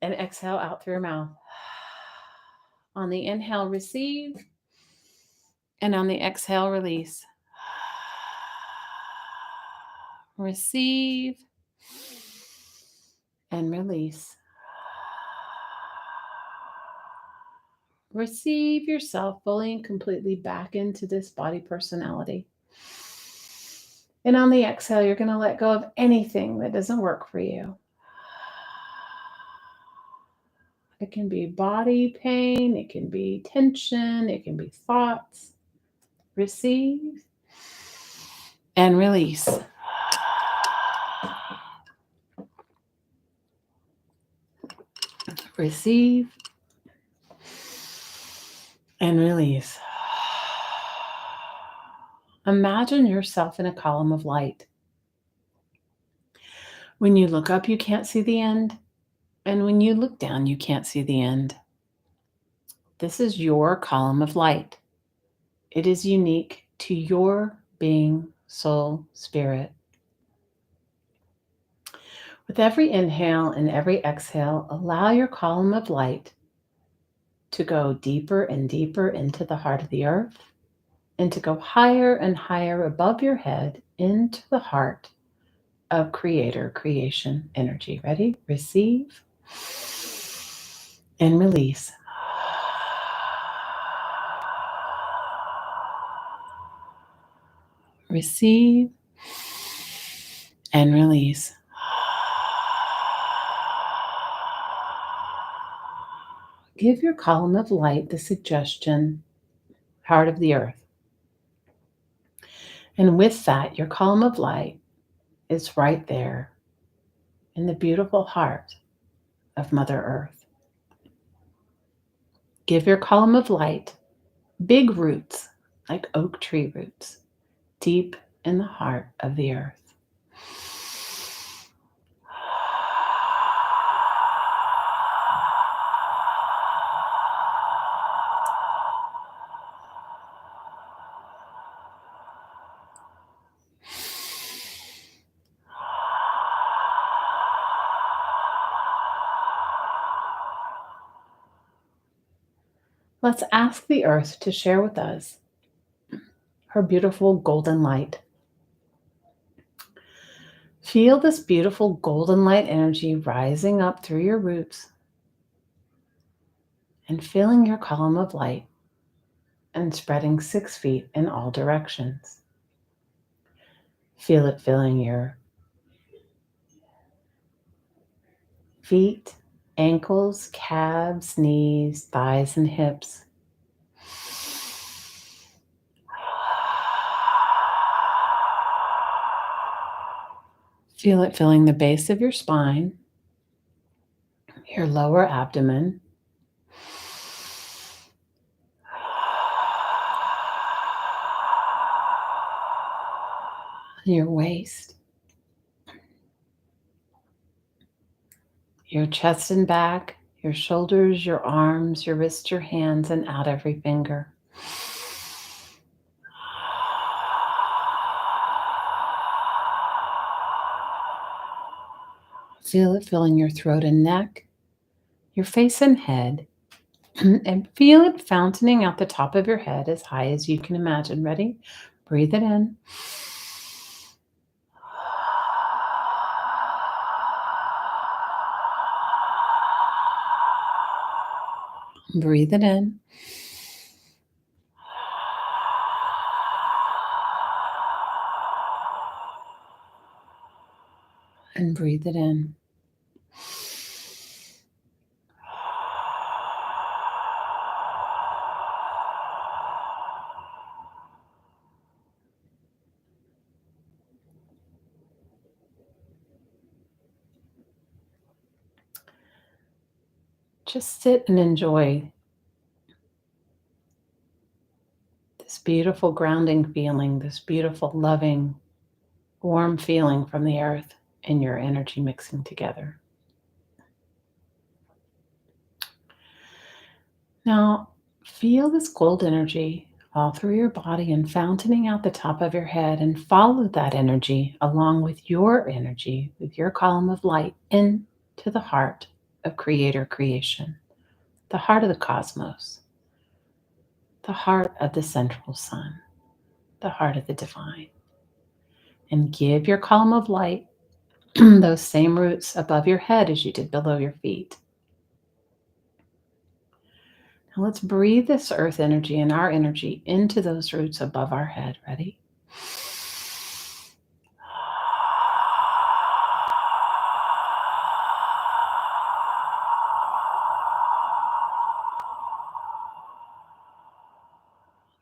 and exhale out through your mouth. On the inhale, receive. And on the exhale, release. Receive and release. Receive yourself fully and completely back into this body personality. And on the exhale, you're going to let go of anything that doesn't work for you. It can be body pain, it can be tension, it can be thoughts. Receive and release. Receive and release. Imagine yourself in a column of light. When you look up, you can't see the end. And when you look down, you can't see the end. This is your column of light. It is unique to your being, soul, spirit. With every inhale and every exhale, allow your column of light to go deeper and deeper into the heart of the earth and to go higher and higher above your head into the heart of creator creation energy. Ready? Receive and release. Receive and release. Give your column of light the suggestion, heart of the earth. And with that, your column of light is right there in the beautiful heart of Mother Earth. Give your column of light big roots, like oak tree roots, deep in the heart of the earth. Let's ask the earth to share with us her beautiful golden light. Feel this beautiful golden light energy rising up through your roots and filling your column of light and spreading 6 feet in all directions. Feel it filling your feet, ankles, calves, knees, thighs, and hips. Feel it filling the base of your spine, your lower abdomen, your waist, your chest and back, your shoulders, your arms, your wrists, your hands, and out every finger. Feel it filling your throat and neck, your face and head, and feel it fountaining out the top of your head as high as you can imagine. Ready? Breathe it in. Breathe it in. And breathe it in. Just sit and enjoy this beautiful grounding feeling, this beautiful, loving, warm feeling from the earth and your energy mixing together. Now, feel this gold energy all through your body and fountaining out the top of your head, and follow that energy along with your energy, with your column of light, into the heart of Creator Creation, the heart of the cosmos, the heart of the central sun, the heart of the divine. And give your column of light those same roots above your head as you did below your feet. Now let's breathe this earth energy and our energy into those roots above our head. Ready?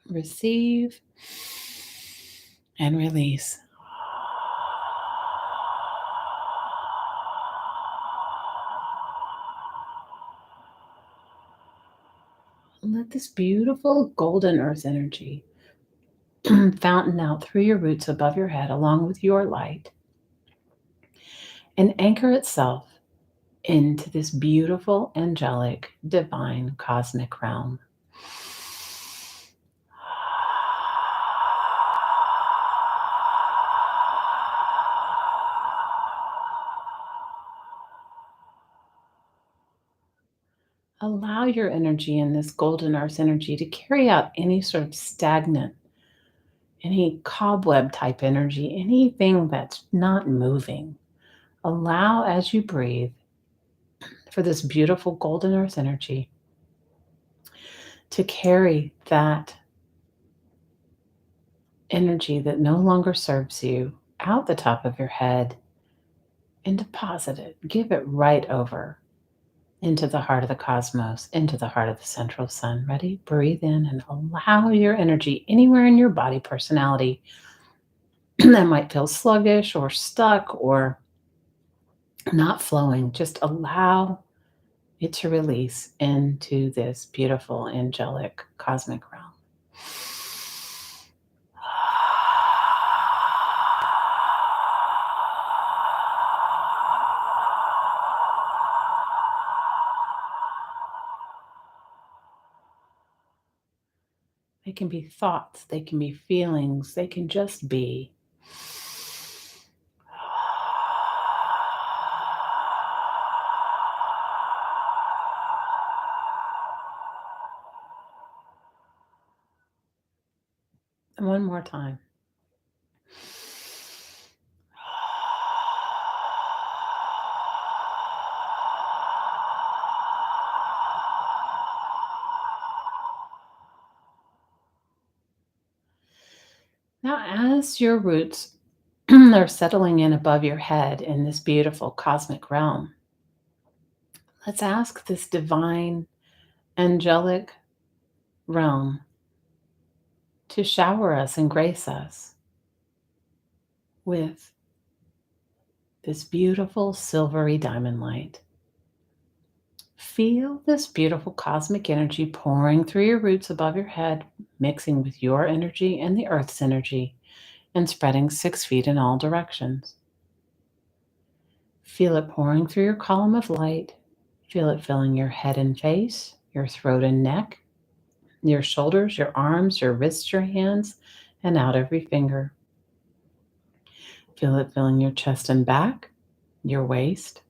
Receive and release. Let this beautiful golden earth energy fountain out through your roots above your head along with your light, and anchor itself into this beautiful, angelic, divine, cosmic realm. Allow your energy and this golden earth energy to carry out any sort of stagnant, any cobweb type energy, anything that's not moving. Allow, as you breathe, for this beautiful golden earth energy to carry that energy that no longer serves you out the top of your head and deposit it. Give it right over into the heart of the cosmos, into the heart of the central sun. Ready? Breathe in and allow your energy anywhere in your body, personality, that might feel sluggish or stuck or not flowing, just allow it to release into this beautiful, angelic, cosmic realm. They can be thoughts, they can be feelings, they can just be. And one more time. Now, as your roots are settling in above your head in this beautiful cosmic realm, let's ask this divine, angelic realm to shower us and grace us with this beautiful silvery diamond light. Feel this beautiful cosmic energy pouring through your roots above your head, mixing with your energy and the earth's energy, and spreading 6 feet in all directions. Feel it pouring through your column of light. Feel it filling your head and face, your throat and neck, your shoulders, your arms, your wrists, your hands, and out every finger. Feel it filling your chest and back, your waist,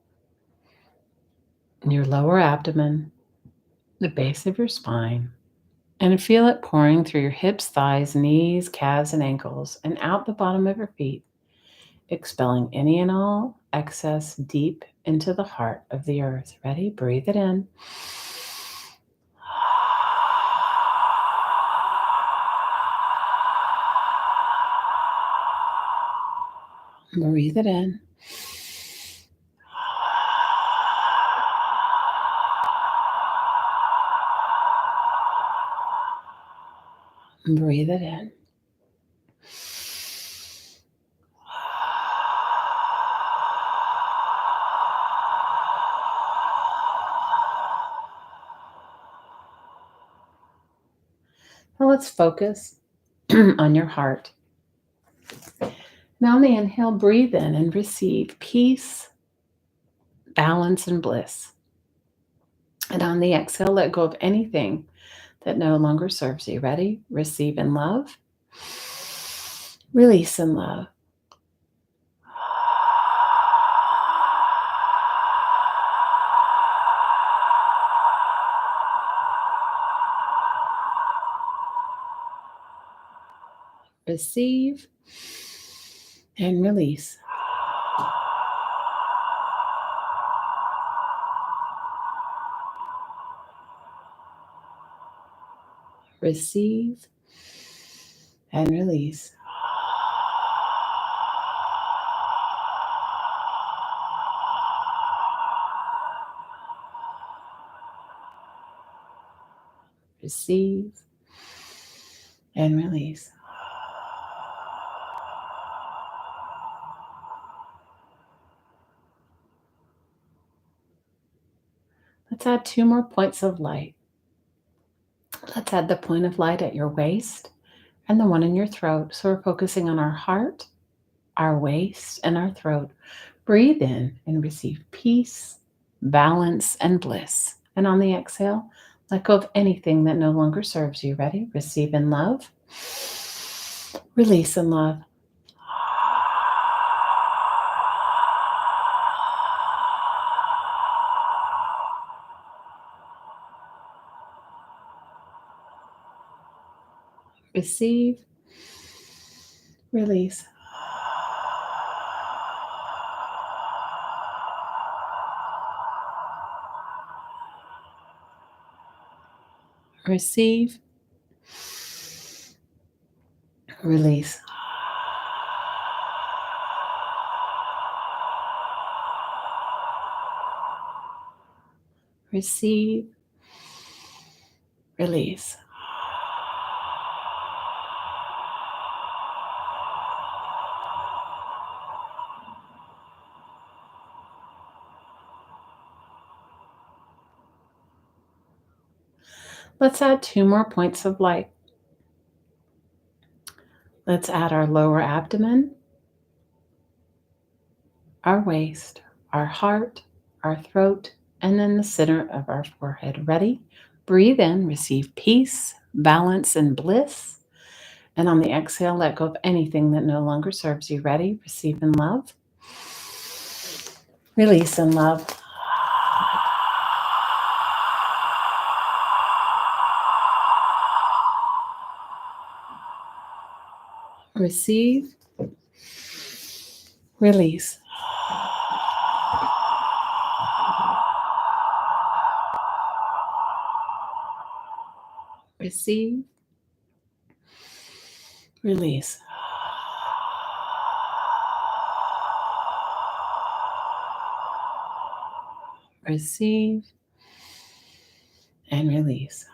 your lower abdomen, the base of your spine, and feel it pouring through your hips, thighs, knees, calves, and ankles, and out the bottom of your feet, expelling any and all excess deep into the heart of the earth. Ready? Breathe it in. Breathe it in. Breathe it in. Now let's focus on your heart. Now on the inhale, breathe in and receive peace, balance, and bliss. And on the exhale, let go of anything that no longer serves you. Ready? Receive in love. Release in love. Receive and release. Receive and release. Receive and release. Let's add 2 more points of light. Let's add the point of light at your waist and the one in your throat. So we're focusing on our heart, our waist, and our throat. Breathe in and receive peace, balance, and bliss. And on the exhale, let go of anything that no longer serves you. Ready? Receive in love. Release in love. Receive. Release. Receive. Release. Receive. Release. Let's add 2 more points of light. Let's add our lower abdomen, our waist, our heart, our throat, and then the center of our forehead. Ready? Breathe in, receive peace, balance, and bliss. And on the exhale, let go of anything that no longer serves you. Ready? Receive in love. Release in love. Receive. Release. Receive. Release. Receive and release.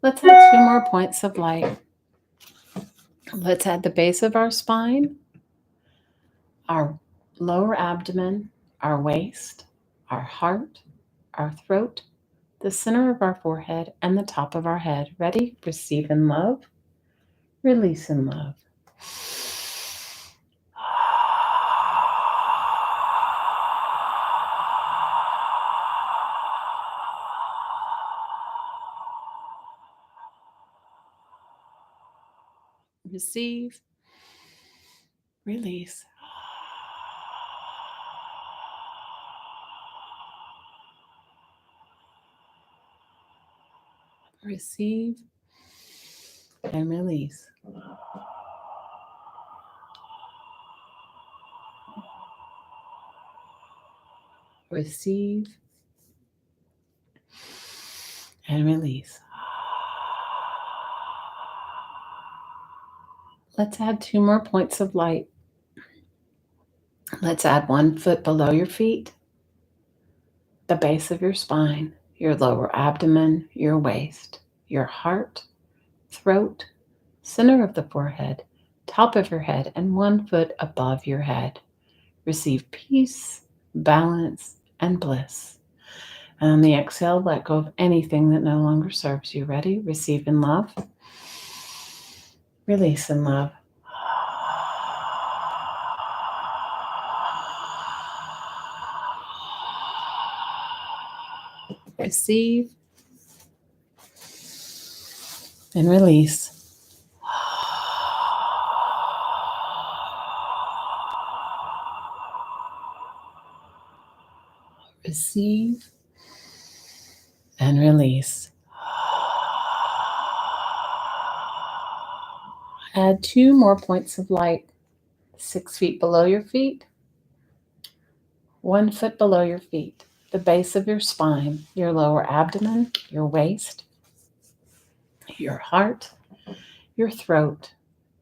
Let's add 2 more points of light. Let's add the base of our spine, our lower abdomen, our waist, our heart, our throat, the center of our forehead, and the top of our head. Ready? Receive in love. Release in love. Receive. Release. Receive and release. Receive and release. Let's add 2 more points of light. Let's add 1 foot below your feet, the base of your spine, your lower abdomen, your waist, your heart, throat, center of the forehead, top of your head, and 1 foot above your head. Receive peace, balance, and bliss. And on the exhale, let go of anything that no longer serves you. Ready? Receive in love. Release in love. Receive and release. Receive and release. Add 2 more points of light. 6 feet below your feet, 1 foot below your feet, the base of your spine, your lower abdomen, your waist, your heart, your throat,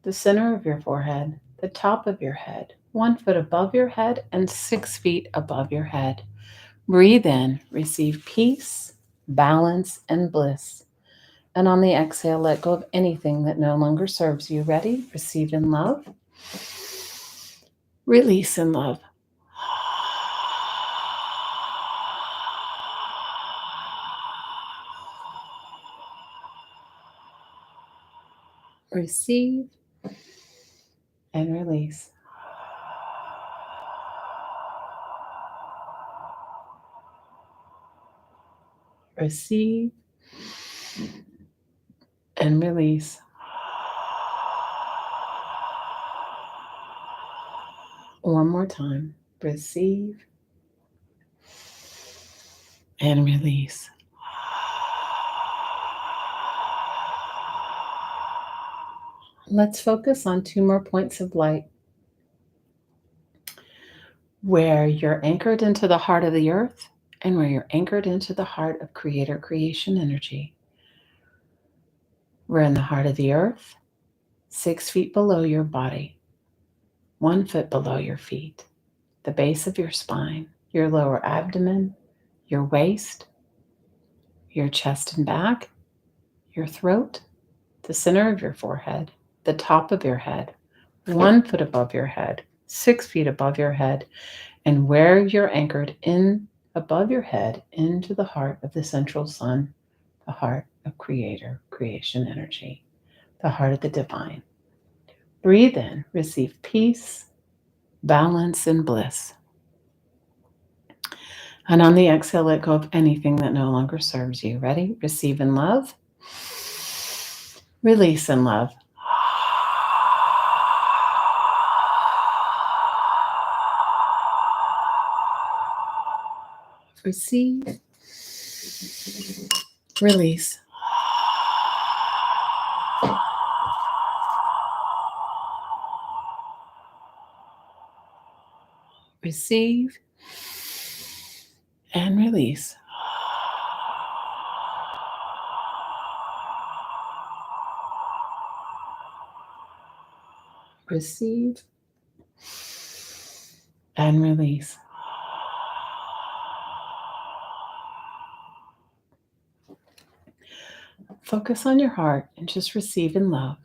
the center of your forehead, the top of your head, 1 foot above your head, and 6 feet above your head. Breathe in, receive peace, balance, and bliss. And on the exhale, let go of anything that no longer serves you. Ready? Receive in love. Release in love. Receive and release. Receive and release. One more time. Receive and release. Let's focus on 2 more points of light where you're anchored into the heart of the earth and where you're anchored into the heart of creator creation energy. We're in the heart of the earth, 6 feet below your body, 1 foot below your feet, the base of your spine, your lower abdomen, your waist, your chest and back, your throat, the center of your forehead, the top of your head, 1 foot above your head, 6 feet above your head, and where you're anchored in above your head into the heart of the central sun, the heart of creator, creation energy, the heart of the divine. Breathe in, receive peace, balance, and bliss. And on the exhale, let go of anything that no longer serves you. Ready? Receive in love. Release in love. Receive. Release. Receive and release. Receive and release. Focus on your heart and just receive in love.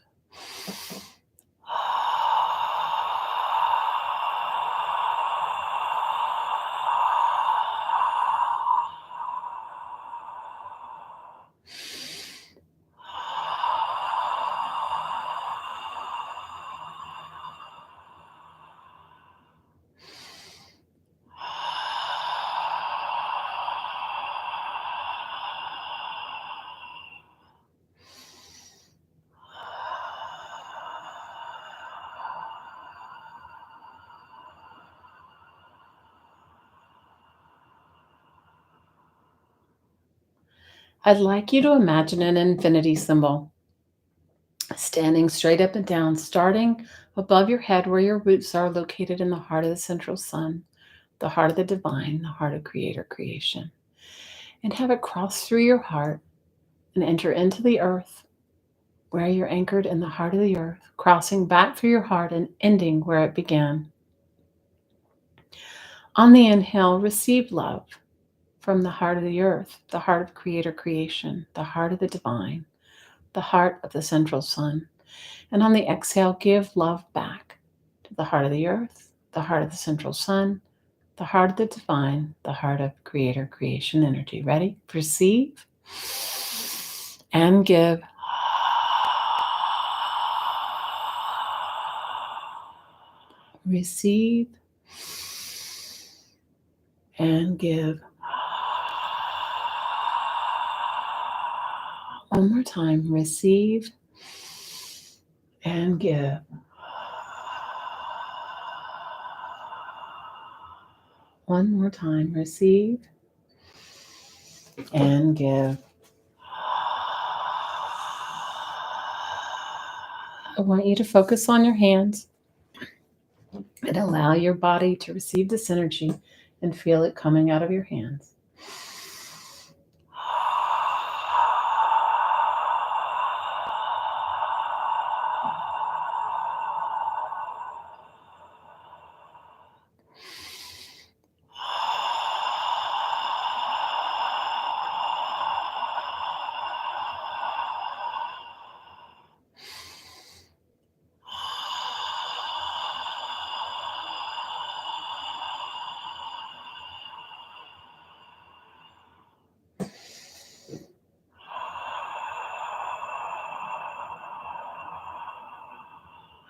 I'd like you to imagine an infinity symbol standing straight up and down, starting above your head where your roots are, located in the heart of the central sun, the heart of the divine, the heart of creator creation. And have it cross through your heart and enter into the earth where you're anchored in the heart of the earth, crossing back through your heart and ending where it began. On the inhale, receive love from the heart of the earth, the heart of creator creation, the heart of the divine, the heart of the central sun. And on the exhale, give love back to the heart of the earth, the heart of the central sun, the heart of the divine, the heart of creator creation energy. Ready? Receive and give. Receive and give. One more time. Receive and give. One more time. Receive and give. I want you to focus on your hands and allow your body to receive this energy and feel it coming out of your hands.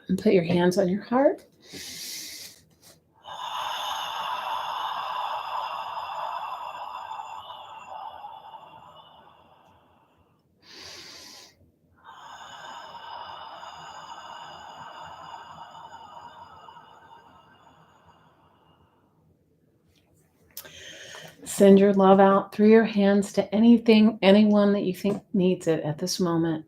And put your hands on your heart. Send your love out through your hands to anyone that you think needs it at this moment.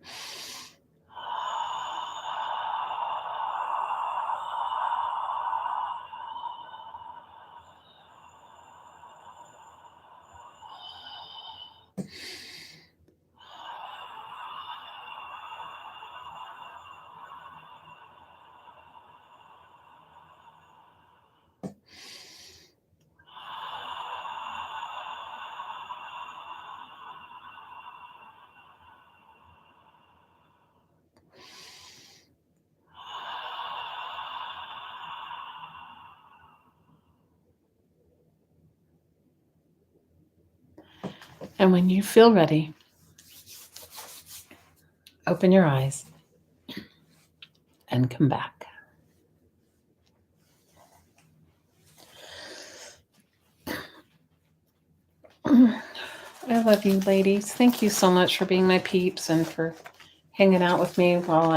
And when you feel ready, open your eyes and come back. I love you, ladies. Thank you so much for being my peeps and for hanging out with me while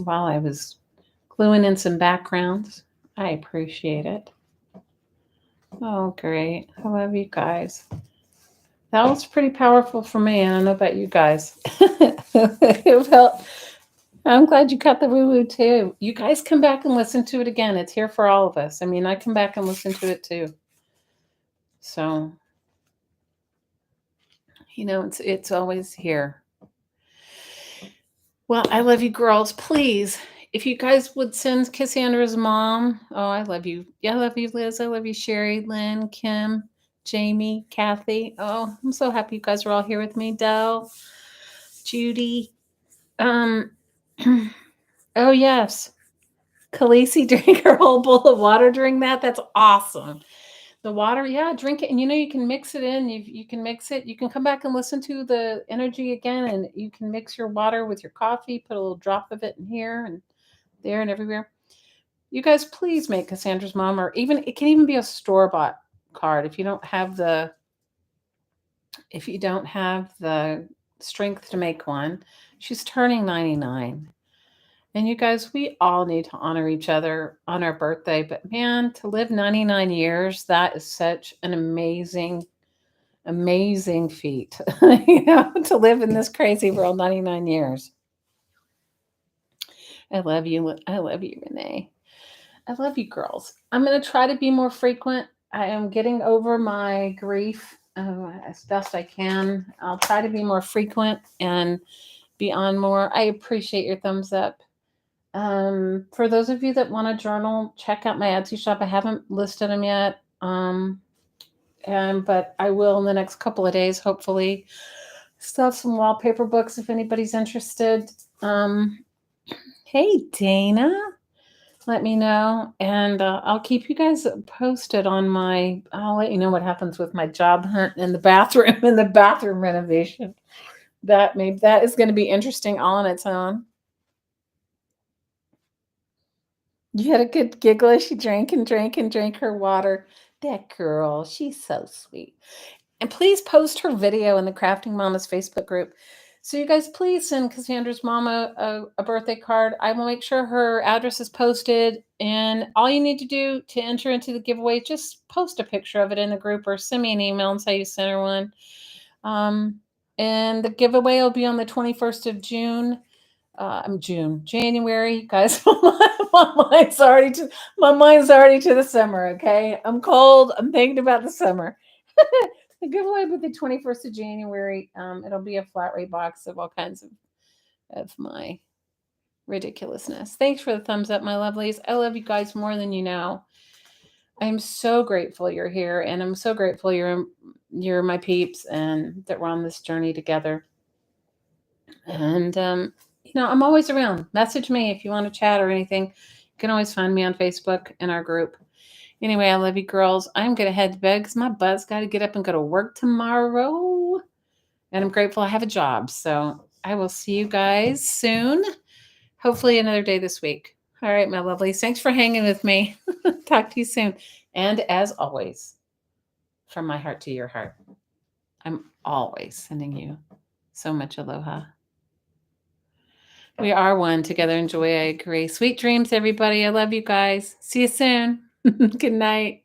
I was gluing in some backgrounds. I appreciate it. Oh, great. I love you guys. That was pretty powerful for me. I don't know about you guys. It felt, I'm glad you caught the woo-woo too. You guys come back and listen to it again. It's here for all of us. I mean, I come back and listen to it too. So, it's always here. Well, I love you girls. Please, if you guys would send Cassandra's mom. Oh, I love you. Yeah, I love you, Liz. I love you, Sherry, Lynn, Kim, Jamie, Kathy. Oh, I'm so happy you guys are all here with me. Dell, Judy. Um, oh yes. Khaleesi drank her whole bowl of water during that. That's awesome. The water, yeah, drink it. And you can mix it in. You can mix it. You can come back and listen to the energy again, and you can mix your water with your coffee, put a little drop of it in here and there and everywhere. You guys, please make Cassandra's mom, or even it can even be a store-bought card if you don't have the strength to make one. She's turning 99. And you guys, we all need to honor each other on our birthday. But man, to live 99 years, that is such an amazing, amazing feat. To live in this crazy world 99 years. I love you. I love you, Renee. I love you, girls. I'm going to try to be more frequent. I am getting over my grief as best I can. I'll try to be more frequent and be on more. I appreciate your thumbs up. For those of you that want to journal, check out my Etsy shop. I haven't listed them yet. But I will in the next couple of days, hopefully. Still have some wallpaper books if anybody's interested. Hey, Dana, let me know. And I'll keep you guys posted on I'll let you know what happens with my job hunt in the bathroom and the bathroom renovation. That is going to be interesting all on its own. You had a good giggle as she drank and drank and drank her water. That girl, she's so sweet. And please post her video in the Crafting Mamas Facebook group. So you guys, please send Cassandra's mama a birthday card. I will make sure her address is posted. And all you need to do to enter into the giveaway, just post a picture of it in the group or send me an email and say you sent her one. And the giveaway will be on the 21st of June. January, guys. my mind's already to the summer. Okay, I'm cold. I'm thinking about the summer. The giveaway will be the 21st of January. It'll be a flat rate box of all kinds of my ridiculousness. Thanks for the thumbs up, my lovelies. I love you guys more than you know. I'm so grateful you're here, and I'm so grateful you're my peeps, and that we're on this journey together. And I'm always around. Message me if you want to chat or anything. You can always find me on Facebook in our group. Anyway, I love you girls. I'm going to head to bed because my butt's got to get up and go to work tomorrow. And I'm grateful I have a job. So I will see you guys soon. Hopefully another day this week. All right, my lovelies. Thanks for hanging with me. Talk to you soon. And as always, from my heart to your heart, I'm always sending you so much aloha. We are one together in joy. I agree. Sweet dreams, everybody. I love you guys. See you soon. Good night.